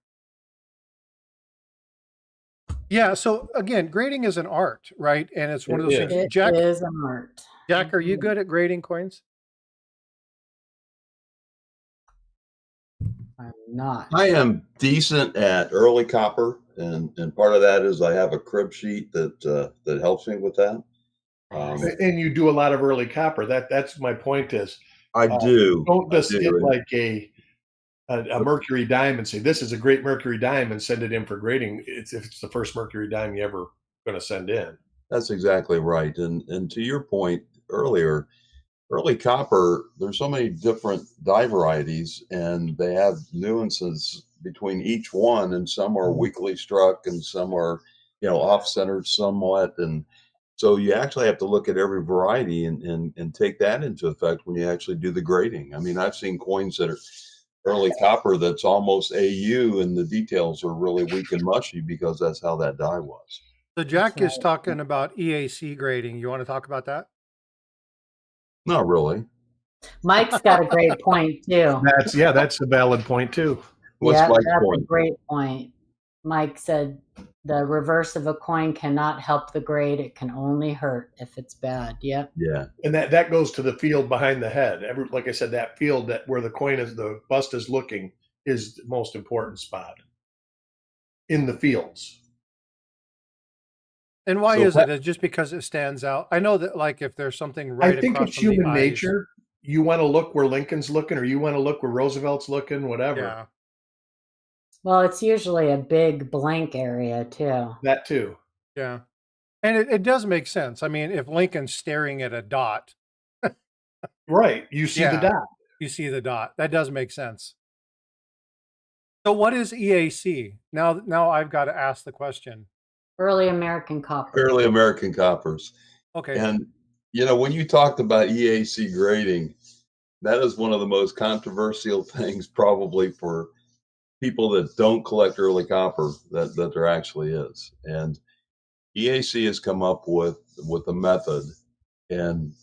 Yeah, so again, grading is an art, right? And it's one of those things. Jack is an art. Jack, are you good at grading coins? I'm not. I am decent at early copper, and part of that is I have a crib sheet that helps me with that. And you do a lot of early copper. That's my point is. I do. Don't just get like a mercury dime and say, this is a great mercury dime and send it in for grading. If it's the first mercury dime you ever going to send in. That's exactly right. And to your point earlier, early copper, there's so many different die varieties, and they have nuances between each one, and some are weakly struck and some are, off-centered somewhat. And so you actually have to look at every variety and take that into effect when you actually do the grading. I mean, I've seen coins that are early copper that's almost AU, and the details are really weak and mushy because that's how that die was. So Jack is talking about EAC grading. You want to talk about that? Not really. Mike's got a great point too. That's a valid point too. What's Mike's point? A great point. Mike said the reverse of a coin cannot help the grade. It can only hurt if it's bad. Yep. Yeah. And that goes to the field behind the head. Like I said, that field where the coin is, the bust is looking, is the most important spot in the fields. And why is it? Just because it stands out? I know that, like, if there's something right, I think it's human nature. You want to look where Lincoln's looking, or you want to look where Roosevelt's looking, whatever. Yeah. Well, it's usually a big blank area too. That too. Yeah. And it does make sense. I mean, if Lincoln's staring at a dot. Right. You see the dot. You see the dot. That does make sense. So what is EAC? Now I've got to ask the question. Early American coppers. Early American coppers. Okay. And, when you talked about EAC grading, that is one of the most controversial things probably for people that don't collect early copper that there actually is. And EAC has come up with a method, and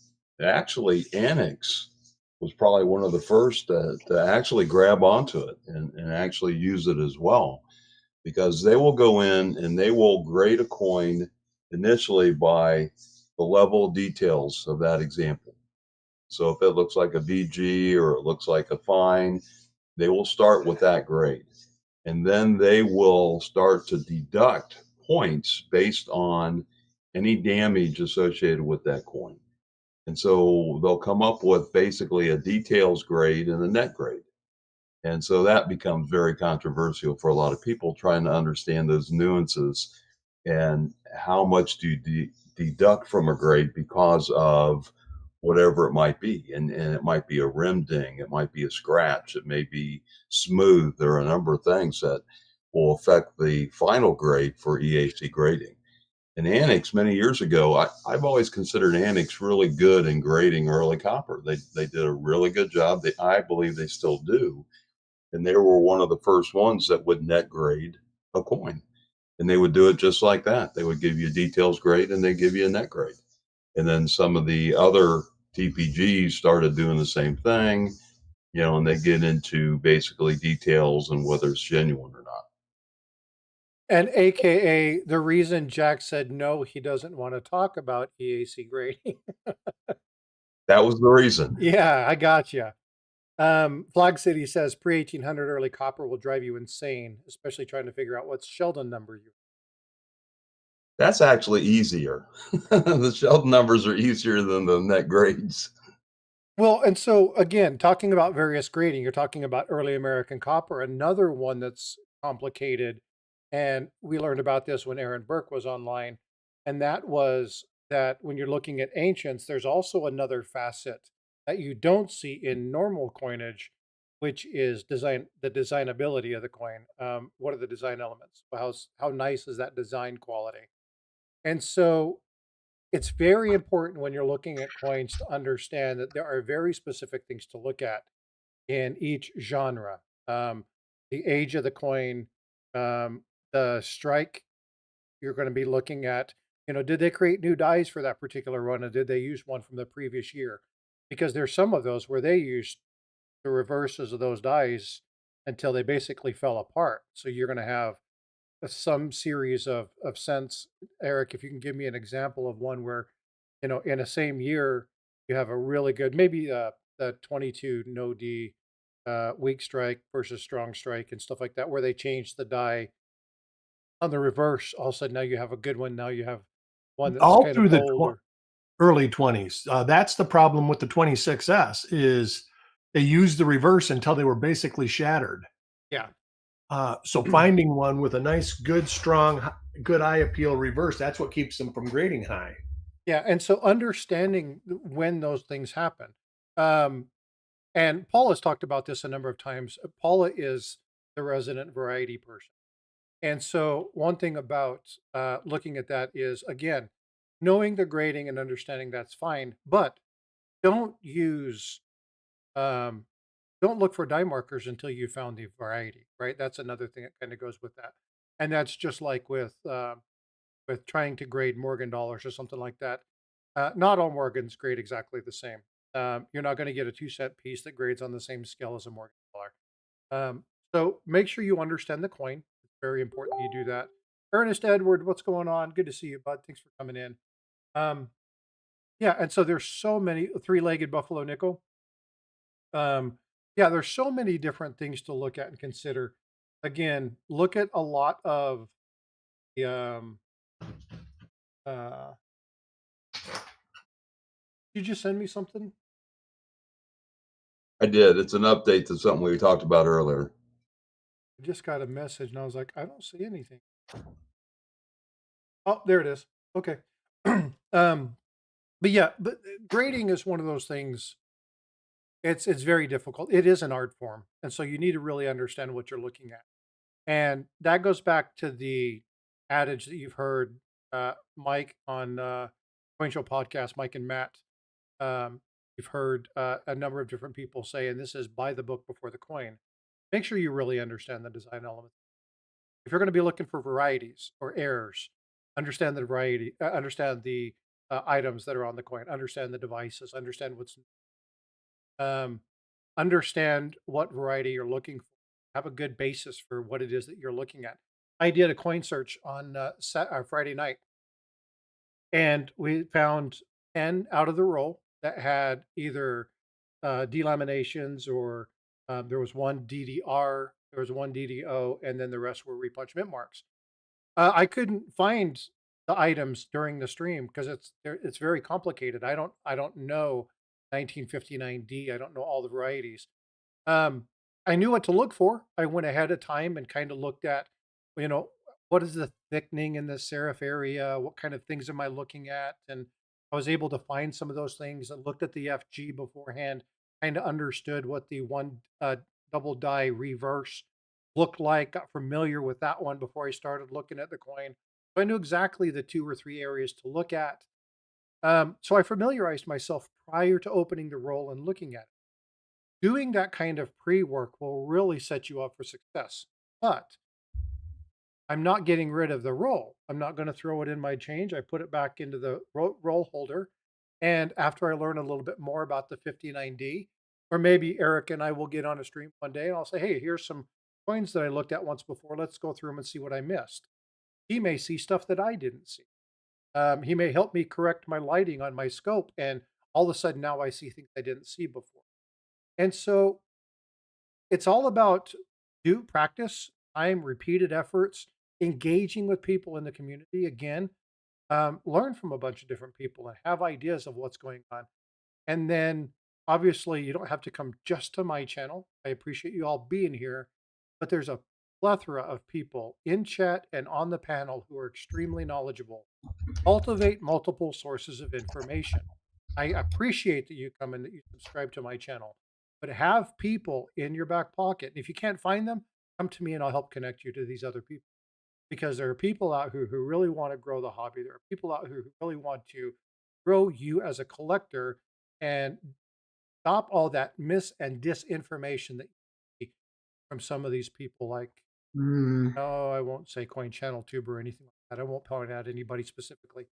actually Annex was probably one of the first to actually grab onto it and actually use it as well, because they will go in and they will grade a coin initially by the level of details of that example. So if it looks like a VG or it looks like a fine, they will start with that grade. And then they will start to deduct points based on any damage associated with that coin. And so they'll come up with basically a details grade and a net grade. And so that becomes very controversial for a lot of people trying to understand those nuances and how much do you deduct from a grade because of whatever it might be. And it might be a rim ding, it might be a scratch, it may be smooth. There are a number of things that will affect the final grade for EAC grading. And Annex, many years ago, I've always considered Annex really good in grading early copper. They did a really good job. I believe they still do. And they were one of the first ones that would net grade a coin. And they would do it just like that. They would give you a details grade and they give you a net grade. And then some of the other TPGs started doing the same thing, and they get into basically details and whether it's genuine or not. And AKA the reason Jack said no, he doesn't want to talk about EAC grading. That was the reason. Yeah, I gotcha. Flag City says pre-1800 early copper will drive you insane, especially trying to figure out what Sheldon number you. That's actually easier. The Sheldon numbers are easier than the net grades. Well, and so again, talking about various grading, you're talking about early American copper, another one that's complicated. And we learned about this when Aaron Burke was online. And that was that when you're looking at ancients, there's also another facet that you don't see in normal coinage, which is the designability of the coin. What are the design elements? How nice is that design quality? And so it's very important when you're looking at coins to understand that there are very specific things to look at in each genre. The age of the coin, the strike you're going to be looking at, did they create new dies for that particular run, or did they use one from the previous year? Because there's some of those where they used the reverses of those dies until they basically fell apart. So you're going to have some series of cents. Eric, if you can give me an example of one where, in a same year, you have a really good, maybe the 22 no D weak strike versus strong strike and stuff like that, where they changed the die on the reverse. All of a sudden, now you have a good one. Now you have one that's All kind of through the older. early 20s. That's the problem with the 26S is they used the reverse until they were basically shattered. Yeah. So finding one with a nice, good, strong, good eye appeal reverse, that's what keeps them from grading high. Yeah. And so understanding when those things happen. And Paula's talked about this a number of times. Paula is the resident variety person. And so one thing about looking at that is, again, knowing the grading and understanding that's fine, but don't use um, don't look for die markers until you found the variety, right? That's another thing that kind of goes with that. And that's just like with trying to grade Morgan dollars or something like that. Not all Morgans grade exactly the same. You're not going to get a 2-cent piece that grades on the same scale as a Morgan dollar. So make sure you understand the coin. It's very important you do that. Ernest Edward, what's going on? Good to see you, bud. Thanks for coming in. Um, yeah, and so there's so many three-legged buffalo nickel. Yeah, there's so many different things to look at and consider. Again, look at a lot of the uh you just send me something? I did. It's an update to something we talked about earlier. I just got a message and I was like, I don't see anything. Oh, there it is. Okay. But yeah, but grading is one of those things. It's very difficult. It is an art form, and so you need to really understand what you're looking at. And that goes back to the adage that you've heard, Mike on Coin Show podcast, Mike and Matt. You've heard a number of different people say, and this is buy the book before the coin. Make sure you really understand the design element. If you're going to be looking for varieties or errors, understand the variety, understand the items that are on the coin, understand the devices, understand what's um, understand what variety you're looking for. Have a good basis for what it is that you're looking at. I did a coin search on Friday night, and we found 10 out of the roll that had either delaminations or there was one DDR, there was one DDO, and then the rest were repunch mint marks. I couldn't find the items during the stream because it's very complicated. I don't know 1959D. I don't know all the varieties. Um, I knew what to look for. I went ahead of time and kind of looked at, you know, what is the thickening in the serif area? What kind of things am I looking at? And I was able to find some of those things and looked at the FG beforehand, kind of understood what the one double die reverse looked like, got familiar with that one before I started looking at the coin. So I knew exactly the 2 or 3 areas to look at. So I familiarized myself prior to opening the roll and looking at it. Doing that kind of pre-work will really set you up for success. But I'm not getting rid of the roll. I'm not going to throw it in my change. I put it back into the roll holder. And after I learn a little bit more about the 59D, or maybe Eric and I will get on a stream one day and I'll say, hey, here's some coins that I looked at once before. Let's go through them and see what I missed. He may see stuff that I didn't see. He may help me correct my lighting on my scope. And all of a sudden now I see things I didn't see before. And so it's all about do practice, time, repeated efforts, engaging with people in the community. Again, learn from a bunch of different people and have ideas of what's going on. And then obviously, you don't have to come just to my channel. I appreciate you all being here, but there's a plethora of people in chat and on the panel who are extremely knowledgeable. Cultivate multiple sources of information. I appreciate that you come and that you subscribe to my channel, but have people in your back pocket. If you can't find them, come to me and I'll help connect you to these other people, because there are people out here who really want to grow the hobby. There are people out here who really want to grow you as a collector and stop all that mis and disinformation that you see from some of these people. Like, oh, I won't say Coin Channel Tube or anything like that. I won't point out anybody specifically,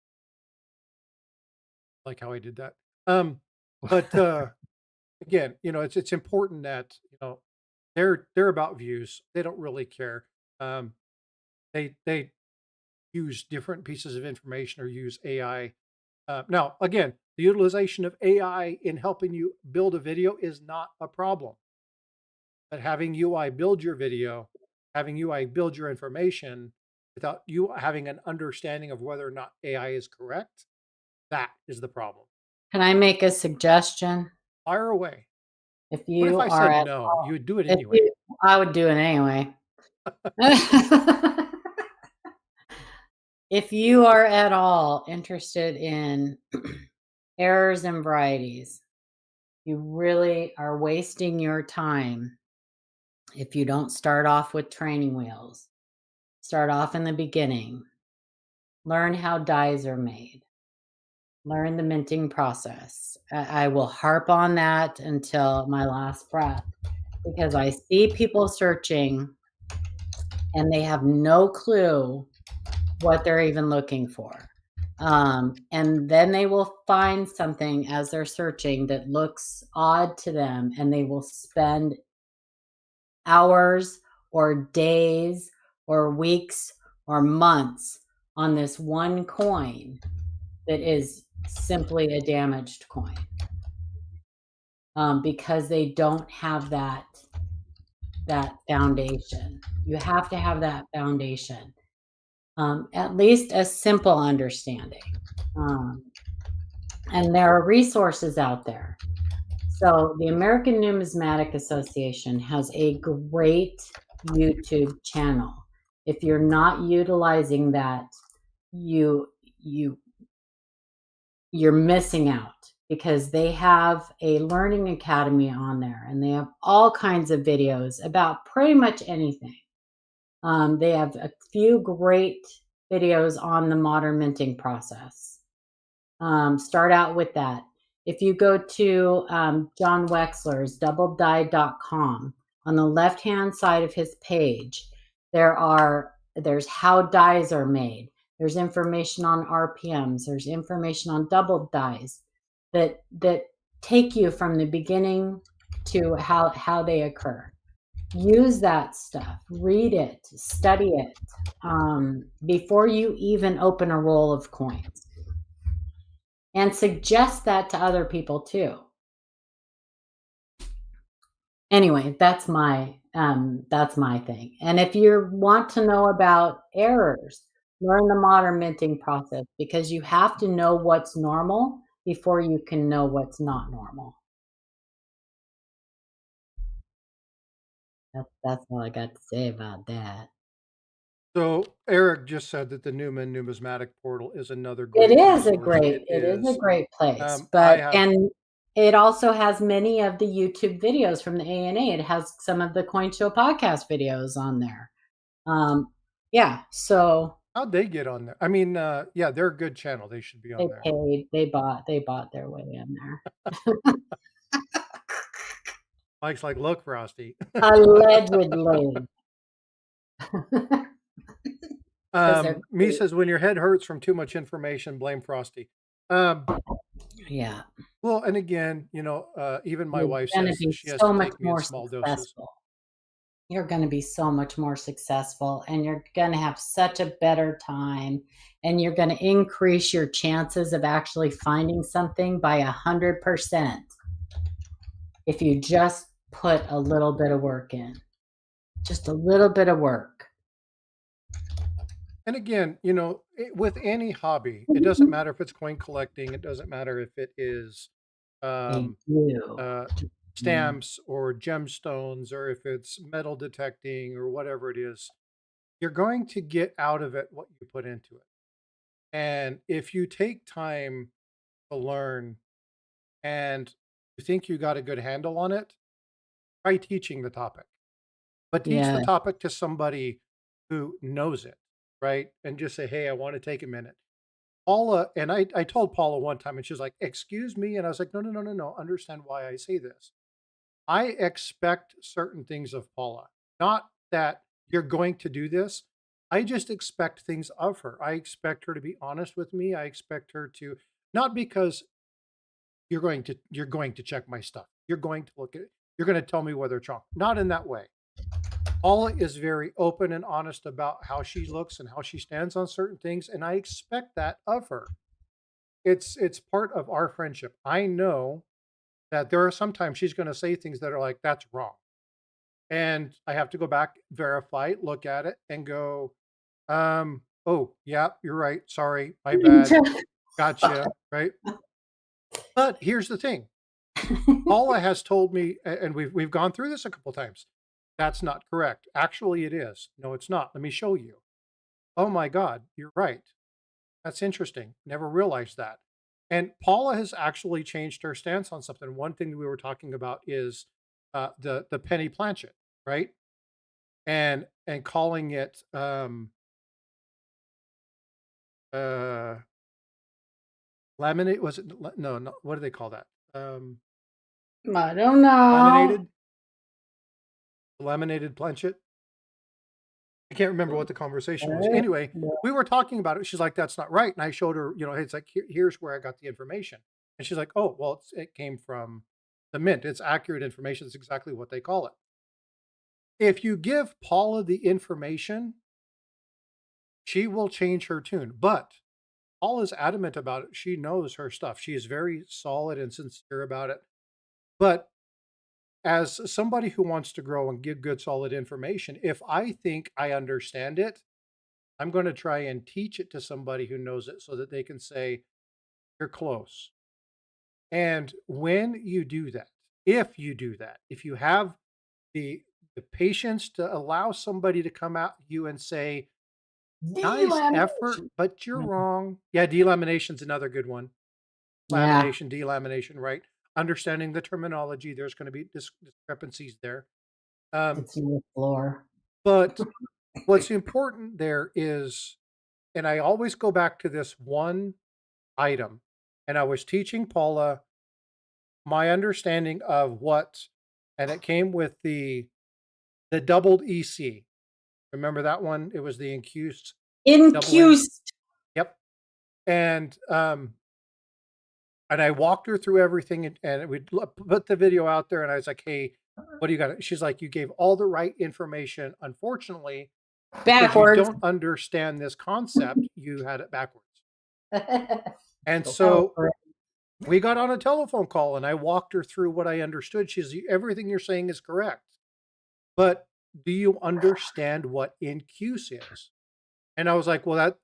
like how I did that. But again, it's important that they're about views. They don't really care. Um, they use different pieces of information or use AI. Now, again, the utilization of AI in helping you build a video is not a problem. But having UI build your video, having UI build your information without you having an understanding of whether or not AI is correct, that is the problem. Can I make a suggestion? Fire away. If What if you I are said at no? You would do it if anyway. you, I would do it anyway. If you are at all interested in errors and varieties, you really are wasting your time if you don't start off with training wheels. Start off in the beginning. Learn how dies are made. Learn the minting process. I will harp on that until my last breath, because I see people searching and they have no clue what they're even looking for. And then they will find something as they're searching that looks odd to them, and they will spend hours or days or weeks or months on this one coin that is simply a damaged coin, because they don't have that foundation. You have to have that foundation. At least a simple understanding. And there are resources out there. So the American Numismatic Association has a great YouTube channel. If you're not utilizing that, you're missing out, because they have a learning academy on there and they have all kinds of videos about pretty much anything. They have a few great videos on the modern minting process. Start out with that. If you go to John Wexler's doubledie.com, on the left-hand side of his page, there's how dies are made. There's information on RPMs. There's information on double dies that take you from the beginning to how they occur. Use that stuff, read it, study it, before you even open a roll of coins, and suggest that to other people too. Anyway, that's my thing. And if you want to know about errors, learn the modern minting process, because you have to know what's normal before you can know what's not normal. That's all I got to say about that. So Eric just said that the Newman Numismatic Portal is another It great is a resource. great, it is a great place, I but, have, and it also has many of the YouTube videos from the ANA. It has some of the Coin Show podcast videos on there. Yeah, so how'd they get on there? I mean, yeah, they're a good channel. They should be on they there. paid, they bought their way in there. Mike's like, look, Frosty. Allegedly. Me says, when your head hurts from too much information, blame Frosty. Yeah. Well, and again, you know, even my You're wife gonna says be she has so to much take me in more small doses. successful. You're going to be so much more successful, and you're going to have such a better time, and you're going to increase your chances of actually finding something by 100% if you just put a little bit of work in. Just a little bit of work. And again, you know, with any hobby, it doesn't matter if it's coin collecting, it doesn't matter if it is Thank you. stamps or gemstones, or if it's metal detecting or whatever it is, you're going to get out of it what you put into it. And if you take time to learn and you think you got a good handle on it, try teaching the topic. But teach the Yeah. topic to somebody who knows it, right? And just say, hey, I want to take a minute. Paula, and I told Paula one time, and she's like, excuse me. And I was like, no, no, no, no, no. Understand why I say this. I expect certain things of Paula, not that you're going to do this. I just expect things of her. I expect her to be honest with me. I expect her to, not because you're going to check my stuff. You're going to look at it. You're going to tell me whether it's wrong. Not in that way. Paula is very open and honest about how she looks and how she stands on certain things, and I expect that of her. It's part of our friendship. I know that there are sometimes she's going to say things that are like, that's wrong. And I have to go back, verify it, look at it, and go, oh, yeah, you're right. Sorry, my bad. Gotcha, right? But here's the thing. Paula has told me, and we've gone through this a couple times. That's not correct. Actually, it is. No, it's not. Let me show you. Oh my God, you're right. That's interesting. Never realized that. And Paula has actually changed her stance on something. One thing we were talking about is the penny planchet, right? And calling it laminate. Was it no? What do they call that? I don't know. Laminated planchet. I can't remember what the conversation was. Anyway, we were talking about it. She's like, that's not right. And I showed her, you know, it's like, here's where I got the information. And she's like, oh, well, it came from the mint. It's accurate information. It's exactly what they call it. If you give Paula the information, she will change her tune. But Paula's adamant about it. She knows her stuff. She is very solid and sincere about it. But as somebody who wants to grow and give good, solid information, if I think I understand it, I'm going to try and teach it to somebody who knows it so that they can say, you're close. And when you do that, if you have the patience to allow somebody to come at you and say, nice effort, but you're wrong. Yeah, delamination's another good one. Lamination, delamination, right? Understanding the terminology, there's going to be discrepancies there. It's on the floor. But what's important there is, and I always go back to this one item, and I was teaching Paula my understanding of what, and it came with the doubled EC. Remember that one? It was the incused. Yep. And I walked her through everything, and we put the video out there, and I was like, hey, what do you got? She's like, you gave all the right information. Unfortunately, backwards. You don't understand this concept. You had it backwards. And so we got on a telephone call, and I walked her through what I understood. She's, everything you're saying is correct. But do you understand what incuse is? And I was like, well, that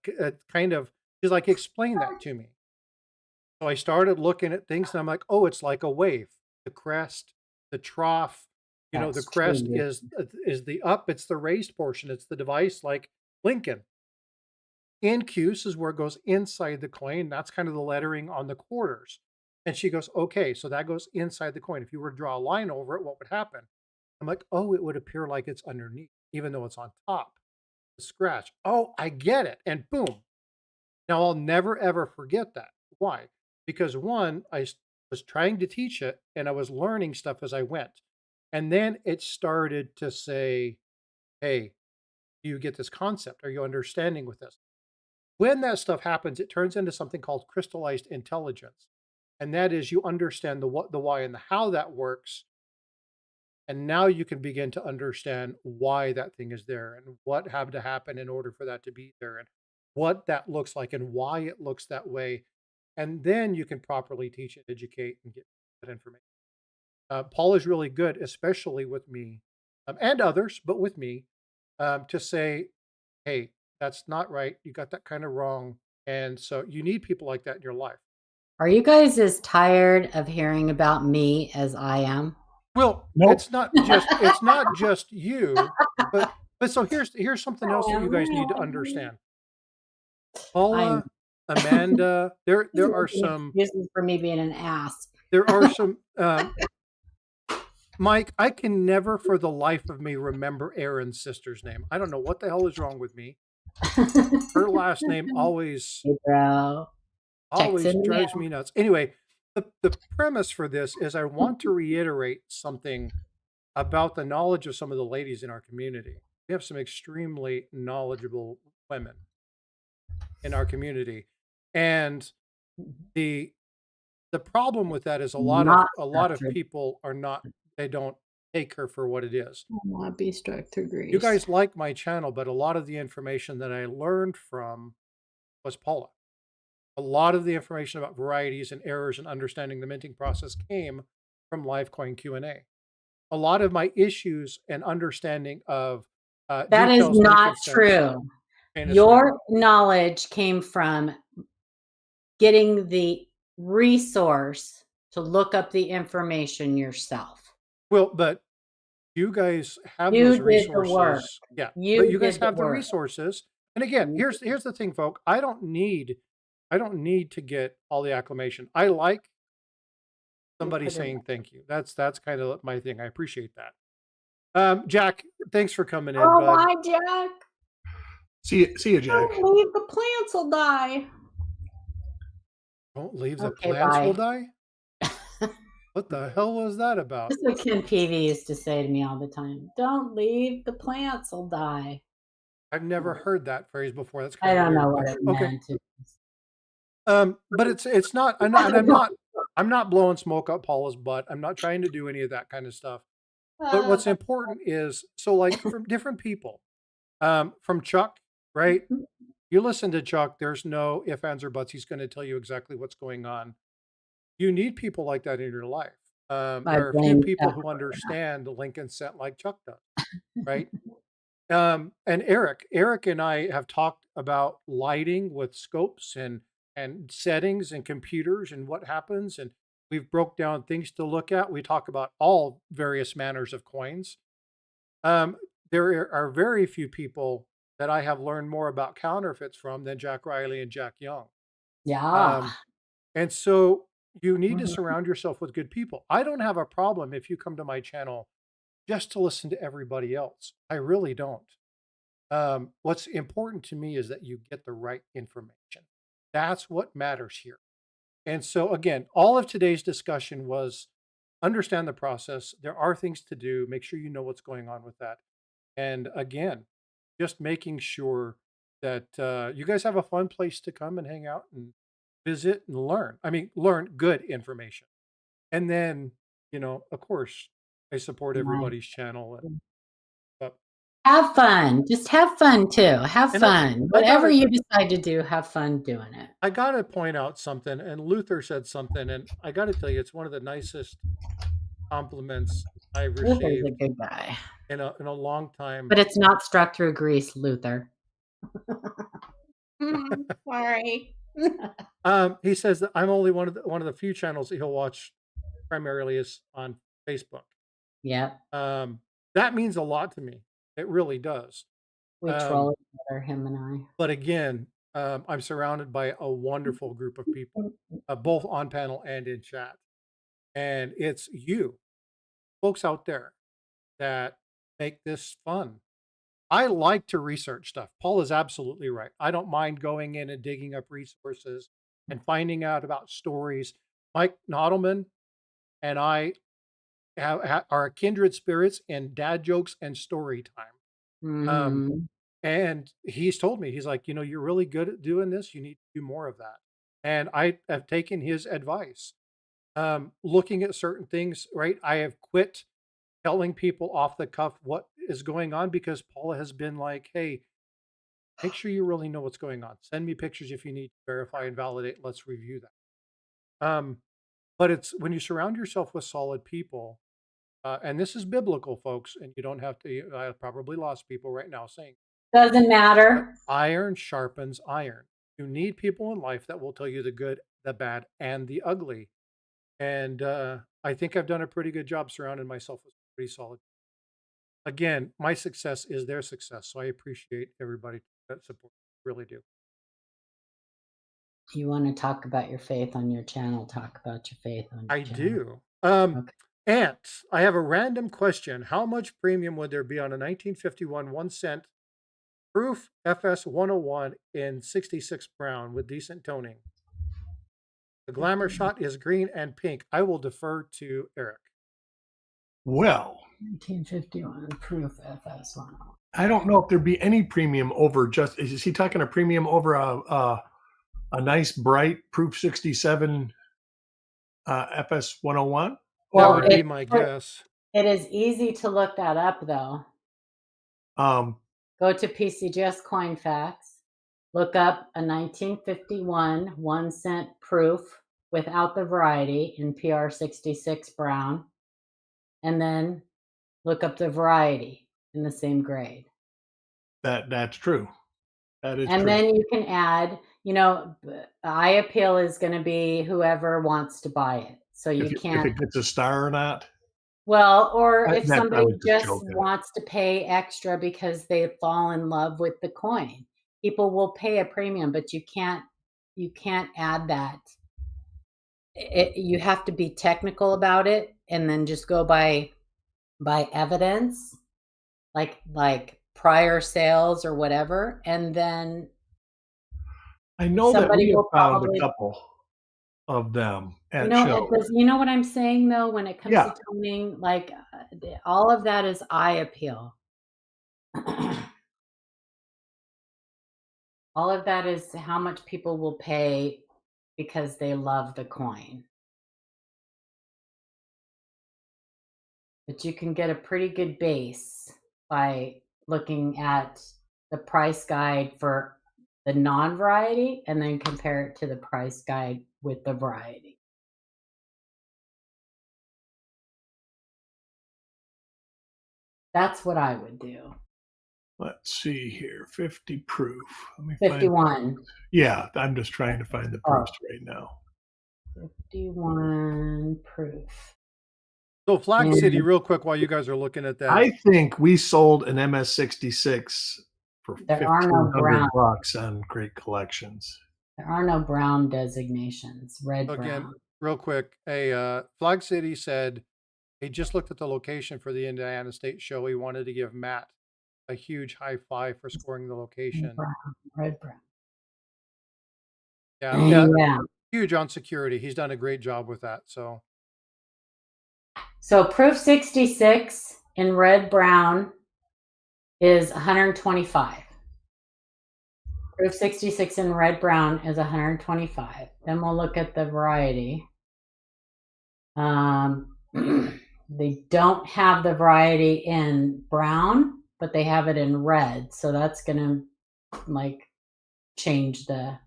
kind of, she's like, explain that to me. So I started looking at things, and I'm like, oh, it's like a wave. The crest, the trough, you know, the crest is the up, it's the raised portion. It's the device like Lincoln. Incuse is where it goes inside the coin. That's kind of the lettering on the quarters. And she goes, okay, so that goes inside the coin. If you were to draw a line over it, what would happen? I'm like, oh, it would appear like it's underneath, even though it's on top. The scratch. Oh, I get it. And boom. Now I'll never ever forget that. Why? Because one, was trying to teach it and I was learning stuff as I went. And then it started to say, hey, do you get this concept? Are you understanding with this? When that stuff happens, it turns into something called crystallized intelligence. And that is you understand the what, the why, and the how that works. And now you can begin to understand why that thing is there and what had to happen in order for that to be there and what that looks like and why it looks that way. And then you can properly teach and educate and get that information. Paul is really good, especially with me and others, but with me, to say, hey, that's not right. You got that kind of wrong. And so you need people like that in your life. Are you guys as tired of hearing about me as I am? Well, Nope. it's not just you, but so here's something else that you guys need to understand. Paula, Amanda, there are some excuses for me being an ass. there are some Mike, I can never for the life of me remember Erin's sister's name. I don't know what the hell is wrong with me. Her last name always Hey, bro. drives me nuts. Anyway, the premise for this is I want to reiterate something about the knowledge of some of the ladies in our community. We have some extremely knowledgeable women in our community. And the problem with that is a lot of people are not, they don't take her for what it is. Will not be struck through grease. You guys like my channel, but a lot of the information that I learned from was Paula. A lot of the information about varieties and errors and understanding the minting process came from live coin Q&A. A lot of my issues and understanding of that is not true. Your knowledge came from getting the resource to look up the information yourself. Well, but you guys have those resources. Yeah, but you guys have the resources. And again, here's the thing, folk. I don't need to get all the acclamation. I like somebody saying thank you. That's kind of my thing. I appreciate that. Jack, thanks for coming in. Oh, bud. bye, Jack. See you, Jack. Don't leave, the plants will die. Don't leave, the plants will die? What the hell was that about? This is what Ken Peavy used to say to me all the time. Don't leave, the plants will die. I've never heard that phrase before. That's I don't know what it meant. But it's not. I'm not blowing smoke up Paula's butt. I'm not trying to do any of that kind of stuff. But what's important is, so like from different people, from Chuck, right? You listen to Chuck. There's no ifs, ands, or buts. He's going to tell you exactly what's going on. You need people like that in your life. There are a few people who understand the Lincoln scent like Chuck does, right? And Eric and I have talked about lighting with scopes and settings and computers and what happens. And we've broke down things to look at. We talk about all various manners of coins. There are very few people that I have learned more about counterfeits from than Jack Riley and Jack Young. Yeah. And so you need to surround yourself with good people. I don't have a problem if you come to my channel just to listen to everybody else. I really don't. What's important to me is that you get the right information. That's what matters here. And so again, all of today's discussion was understand the process. There are things to do. Make sure you know what's going on with that. And again, just making sure that you guys have a fun place to come and hang out and visit and learn. I mean, learn good information. And then, of course, I support everybody's channel. Have fun. Just have fun too. Have fun. Whatever you decide to do, have fun doing it. I got to point out something, and Luther said something, and I got to tell you, it's one of the nicest compliments I've received. Luther's a good guy. In a long time. But it's not struck through grease, Luther. Sorry. He says that I'm only one of the few channels that he'll watch primarily is on Facebook. Yeah. That means a lot to me. It really does. Which roll is better, him and I? But again, I'm surrounded by a wonderful group of people, both on panel and in chat. And it's you, folks out there, that make this fun. I like to research stuff. Paul is absolutely right. I don't mind going in and digging up resources and finding out about stories. Mike Nodelman and I are kindred spirits in dad jokes and story time. And he's told me, he's like, you're really good at doing this. You need to do more of that. And I have taken his advice. Looking at certain things, right? I have quit telling people off the cuff what is going on because Paula has been like, hey, make sure you really know what's going on. Send me pictures if you need to verify and validate. Let's review that. But it's when you surround yourself with solid people, and this is biblical, folks, and you don't have to, I probably lost people right now saying, doesn't matter. Iron sharpens iron. You need people in life that will tell you the good, the bad, and the ugly. And I think I've done a pretty good job surrounding myself with pretty solid. Again, my success is their success, so I appreciate everybody that support. Really do. You want to talk about your faith on your channel? Talk about your faith on your channel. do. Okay. Ant, I have a random question. How much premium would there be on a 1951 1-cent proof FS 101 in 66 brown with decent toning? The glamour shot is green and pink. I will defer to Eric. Well, 1951 proof FS 101. I don't know if there'd be any premium over just. Is he talking a premium over a nice bright proof 67 FS 101? That would be my guess. It is easy to look that up, though. Go to PCGS Coin Facts, look up a 1951 1-cent proof without the variety in PR 66 brown, and then look up the variety in the same grade. That's true. That is and true. Then you can add, eye appeal is going to be whoever wants to buy it. So you can't. If it gets a star or not. Well, or if somebody just joking. wants to pay extra because they fall in love with the coin, people will pay a premium, but you can't add that. You have to be technical about it and then just go by evidence, like prior sales or whatever, and then I know that we have found a couple of them at shows. You know what I'm saying, though, when it comes to toning, like all of that is eye appeal. All of that is how much people will pay because they love the coin. But you can get a pretty good base by looking at the price guide for the non-variety and then compare it to the price guide with the variety. That's what I would do. Let's see here. 50 proof. Let me 51. Yeah, I'm just trying to find the proofs right now. 51 proof. So Flag City, real quick, while you guys are looking at that. I think we sold an MS66 for $1,500 on Great Collections. There are no brown designations. Red, brown. Real quick, Flag City said he just looked at the location for the Indiana State show. He wanted to give Matt a huge high five for scoring the location. Red, brown. Yeah, huge on security. He's done a great job with that. So proof 66 in red brown is 125. Proof 66 in red brown is 125. Then we'll look at the variety. They don't have the variety in brown, but they have it in red. So that's going to change the.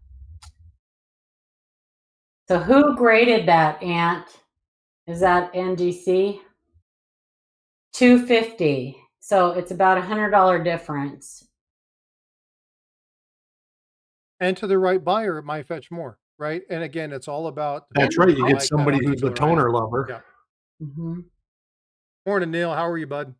So who graded that, Ant? Is that NGC? 250. So it's about $100 difference. And to the right buyer, it might fetch more, right? And again, it's all about. That's right. You get somebody who's a toner lover. Yeah. Morning, Neil. How are you, bud?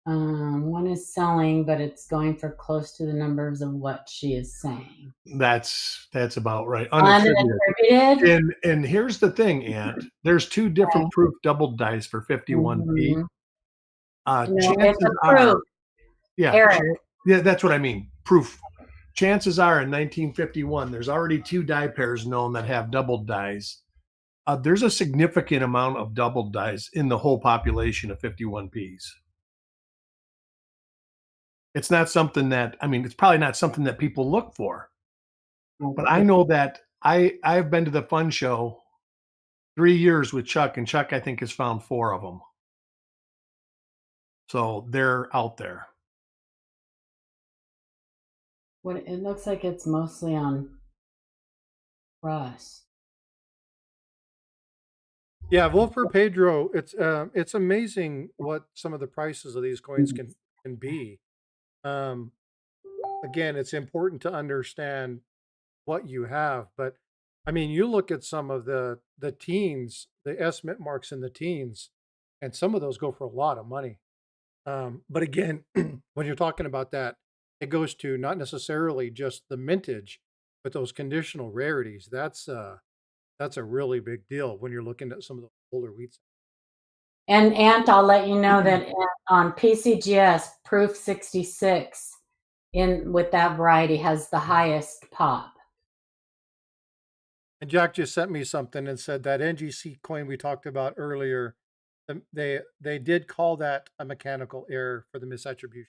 One is selling, but it's going for close to the numbers of what she is saying. That's about right. Unattributed. And here's the thing, Aunt. There's two different proof double dice for 51p. Chances are, Eric. yeah, that's what I mean. Proof. Chances are in 1951, there's already 2 die pairs known that have double dies. There's a significant amount of double dies in the whole population of 51Ps. It's not something that, I mean, it's probably not something that people look for. But I know that I've been to the fun show 3 years with Chuck, and Chuck, I think, has found 4 of them. So they're out there. What it looks like it's mostly on rust. Yeah, vote for Pedro. It's amazing what some of the prices of these coins can be. Again, it's important to understand what you have, but I mean, you look at some of the teens, the estimate marks in the teens, and some of those go for a lot of money. But again, when you're talking about that, it goes to not necessarily just the mintage, but those conditional rarities. That's a really big deal when you're looking at some of the older wheats. And I'll let you know that on PCGS, proof 66 with that variety has the highest pop. And Jack just sent me something and said that NGC coin we talked about earlier, they did call that a mechanical error for the misattribution.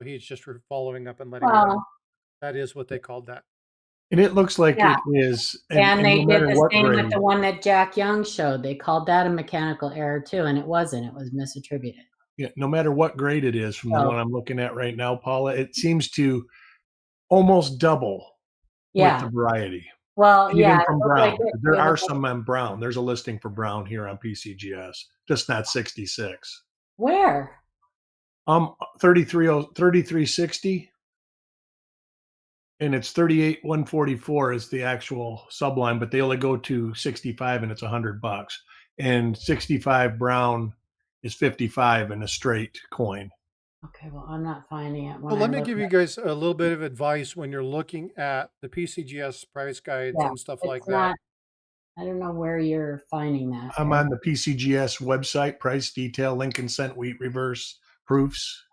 So he's just following up and letting me know that is what they called that. And it looks like it is. And they did the same with the one that Jack Young showed. They called that a mechanical error too, and it wasn't. It was misattributed. Yeah, no matter what grade it is from the one I'm looking at right now, Paula, it seems to almost double with the variety. Well, even from brown. There are some on brown. There's a listing for brown here on PCGS, just not 66. Where? 3360. And it's 38,144 is the actual subline, but they only go to 65 and it's $100. And 65 brown is 55 in a straight coin. Okay, well, I'm not finding it. Well, let me give you guys a little bit of advice when you're looking at the PCGS price guides and stuff like that. I don't know where you're finding that. I'm on the PCGS website, price detail, Lincoln cent wheat reverse proofs.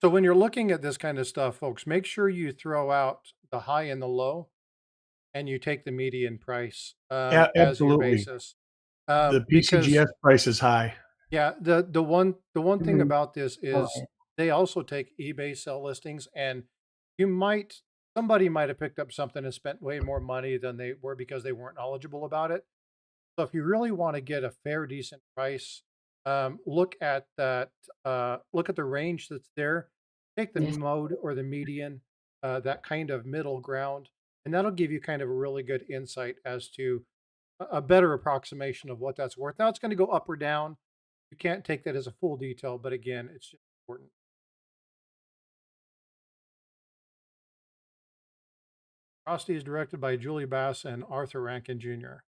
So when you're looking at this kind of stuff, folks, make sure you throw out the high and the low, and you take the median price as your basis. The PCGS price is high. Yeah, the one thing about this is they also take eBay sell listings, and somebody might have picked up something and spent way more money than they were because they weren't knowledgeable about it. So if you really want to get a fair, decent price, look at that. Look at the range that's there. Take the mode or the median, that kind of middle ground, and that'll give you kind of a really good insight as to a better approximation of what that's worth. Now it's going to go up or down. You can't take that as a full detail, but again, it's just important. Frosty is directed by Julie Bass and Arthur Rankin Jr.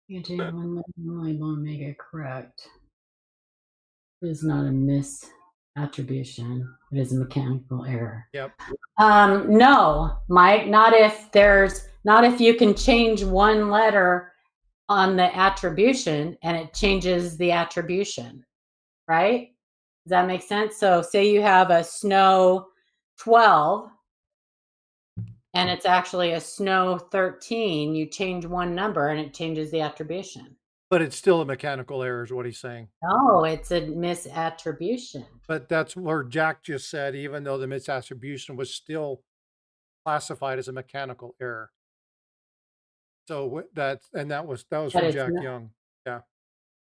You do one label and make it correct. It is not a misattribution. It is a mechanical error. Yep. No, Mike, not if you can change one letter on the attribution and it changes the attribution, right? Does that make sense? So say you have a snow 12 and it's actually a snow 13, you change one number and it changes the attribution. But it's still a mechanical error is what he's saying. No, it's a misattribution. But that's where Jack just said, even though the misattribution was still classified as a mechanical error. So that was from Jack Young. Yeah.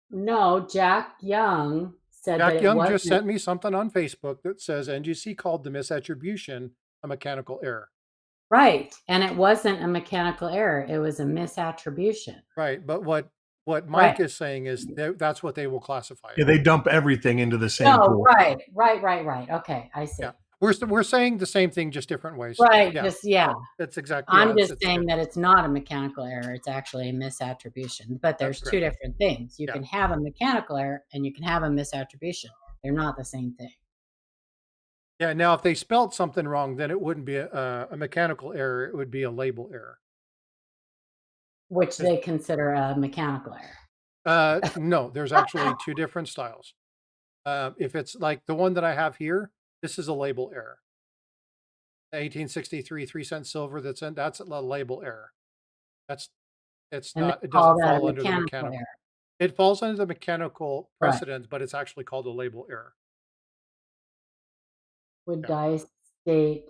No, Jack Young said Jack Young just sent me something on Facebook that says NGC called the misattribution a mechanical error. Right. And it wasn't a mechanical error. It was a misattribution. Right. But what Mike is saying is that's what they will classify. Yeah, they dump everything into the same pool. Right. Okay, I see. Yeah. We're saying the same thing, just different ways. Right. Yeah. Just, yeah. That's exactly. I'm Yeah, just saying that it's not a mechanical error. It's actually a misattribution. But there's two different things. You can have a mechanical error and you can have a misattribution. They're not the same thing. Yeah. Now, if they spelled something wrong, then it wouldn't be a mechanical error. It would be a label error. Which they consider a mechanical error. No, there's actually two different styles. If it's like the one that I have here, this is a label error. 1863 3-cent silver. That's a label error. It's not. It doesn't fall under the mechanical. Error. It falls under the mechanical precedence, but it's actually called a label error. Would die state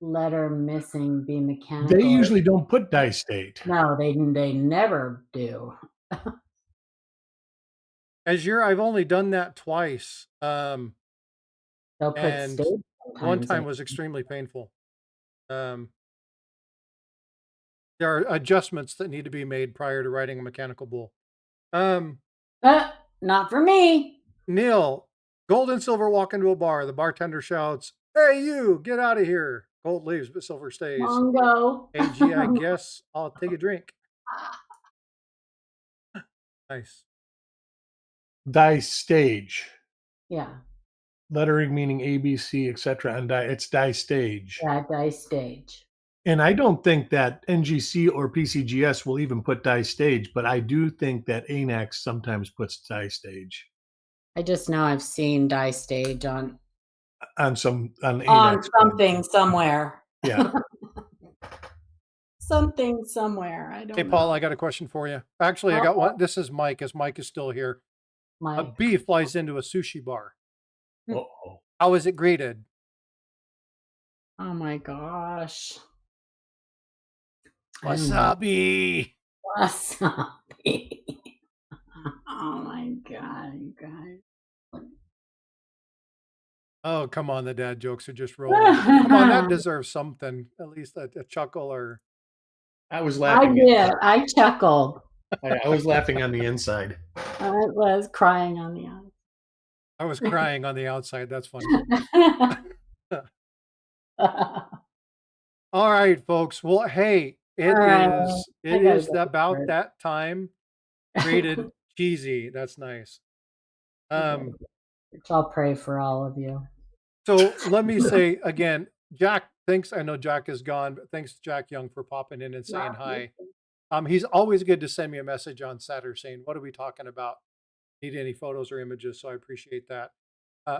letter missing be mechanical? They usually don't put die state. No, they never do. I've only done that twice. They'll put state. One time was extremely painful. There are adjustments that need to be made prior to writing a mechanical bull. Not for me. Neil, gold and silver walk into a bar. The bartender shouts, "Hey, you, get out of here." Gold leaves, but silver stays. Mongo. AG, I guess I'll take a drink. Nice. Die stage. Yeah. Lettering meaning A, B, C, etc. And it's die stage. Yeah, die stage. And I don't think that NGC or PCGS will even put die stage, but I do think that ANAX sometimes puts die stage. I just know I've seen die stage on something somewhere. Yeah. Something somewhere. I don't know. Hey, Paul, I got a question for you. Actually, I got one. This is Mike, as Mike is still here. Mike. A bee flies into a sushi bar. Uh-oh. How is it greeted? Oh my gosh. Wasabi. Wasabi. Oh my God, you guys. Oh, come on. The dad jokes are just rolling. Come on, that deserves something. At least a chuckle or. I was laughing. I did. I chuckled. I was laughing on the inside. I was crying on the outside. I was crying on the outside. That's funny. All right, folks. Well, hey, it is about that time. Rated cheesy. That's nice. I'll pray for all of you. So let me say again, Jack, thanks. I know Jack is gone, but thanks to Jack Young for popping in and saying hi. He's always good to send me a message on Saturday saying, "What are we talking about? Need any photos or images?" So I appreciate that.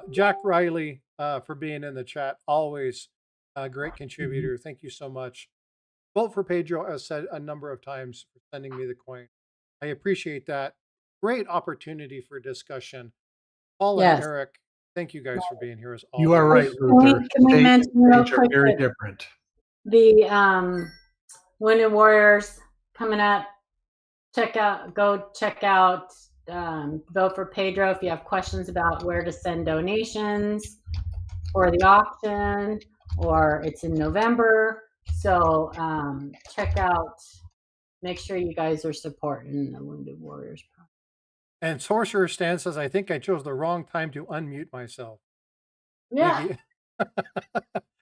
Jack Riley for being in the chat. Always a great contributor. Thank you so much. Vote for Pedro, as said a number of times, for sending me the coin. I appreciate that. Great opportunity for discussion. Paul and Eric, thank you guys for being here as always. You are right, Luther. Can we mention real quick very different. The Wounded Warriors coming up. Go check out Vote for Pedro if you have questions about where to send donations for the auction, or it's in November. So check out, make sure you guys are supporting the Wounded Warriors. And Sorcerer Stan says, I think I chose the wrong time to unmute myself. Yeah.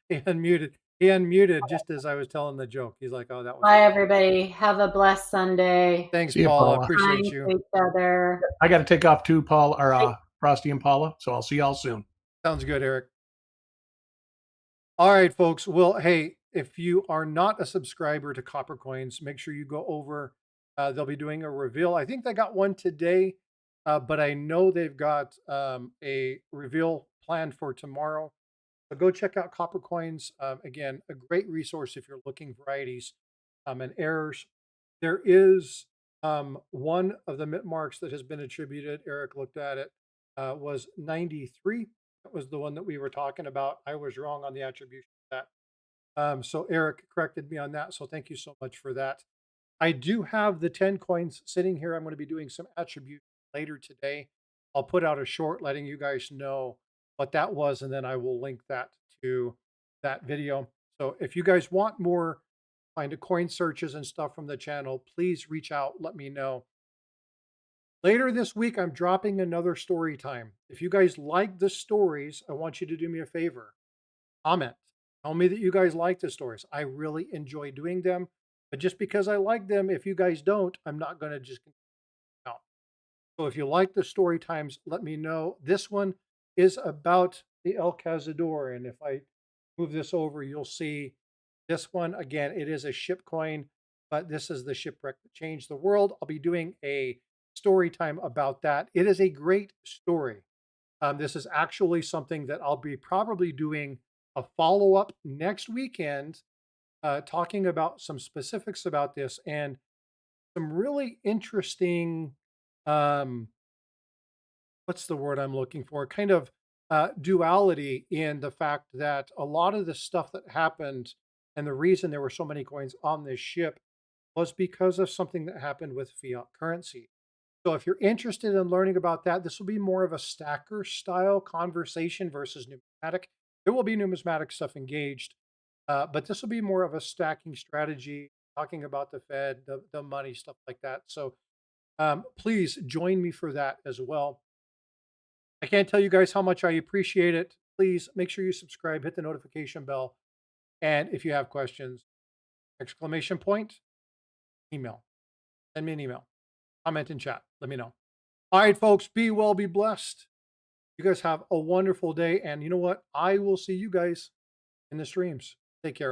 He unmuted. He unmuted just as I was telling the joke. He's like, oh, that was. Bye, everybody. Have a blessed Sunday. Thanks, Paul. I appreciate you. Each other. I got to take off too, Paul, or Frosty and Paula. So I'll see y'all soon. Sounds good, Eric. All right, folks. Well, hey, if you are not a subscriber to Copper Coins, make sure you go over. They'll be doing a reveal. I think they got one today, but I know they've got a reveal planned for tomorrow. So go check out Copper Coins. Again, a great resource if you're looking varieties and errors. There is one of the mint marks that has been attributed. Eric looked at it. Was 93. That was the one that we were talking about. I was wrong on the attribution of that. So Eric corrected me on that. So thank you so much for that. I do have the 10 coins sitting here. I'm going to be doing some attributes later today. I'll put out a short letting you guys know what that was, and then I will link that to that video. So if you guys want more find a coin searches and stuff from the channel, please reach out, let me know. Later this week, I'm dropping another story time. If you guys like the stories, I want you to do me a favor. comment. Tell me that you guys like the stories. I really enjoy doing them. But just because I like them, if you guys don't, I'm not going to just continue out. So if you like the story times, let me know. This one is about the El Cazador. And if I move this over, you'll see this one. Again, it is a ship coin, but this is the shipwreck that changed the world. I'll be doing a story time about that. It is a great story. This is actually something that I'll be probably doing a follow-up next weekend, talking about some specifics about this and some really interesting, um, what's the word I'm looking for? Kind of duality in the fact that a lot of the stuff that happened and the reason there were so many coins on this ship was because of something that happened with fiat currency. So if you're interested in learning about that, this will be more of a stacker style conversation versus numismatic. There will be numismatic stuff engaged, but this will be more of a stacking strategy, talking about the Fed, the money, stuff like that. So please join me for that as well. I can't tell you guys how much I appreciate it. Please make sure you subscribe, hit the notification bell. And if you have questions, exclamation point, email. Send me an email. Comment in chat. Let me know. All right, folks, be well, be blessed. You guys have a wonderful day. And you know what? I will see you guys in the streams. Take care.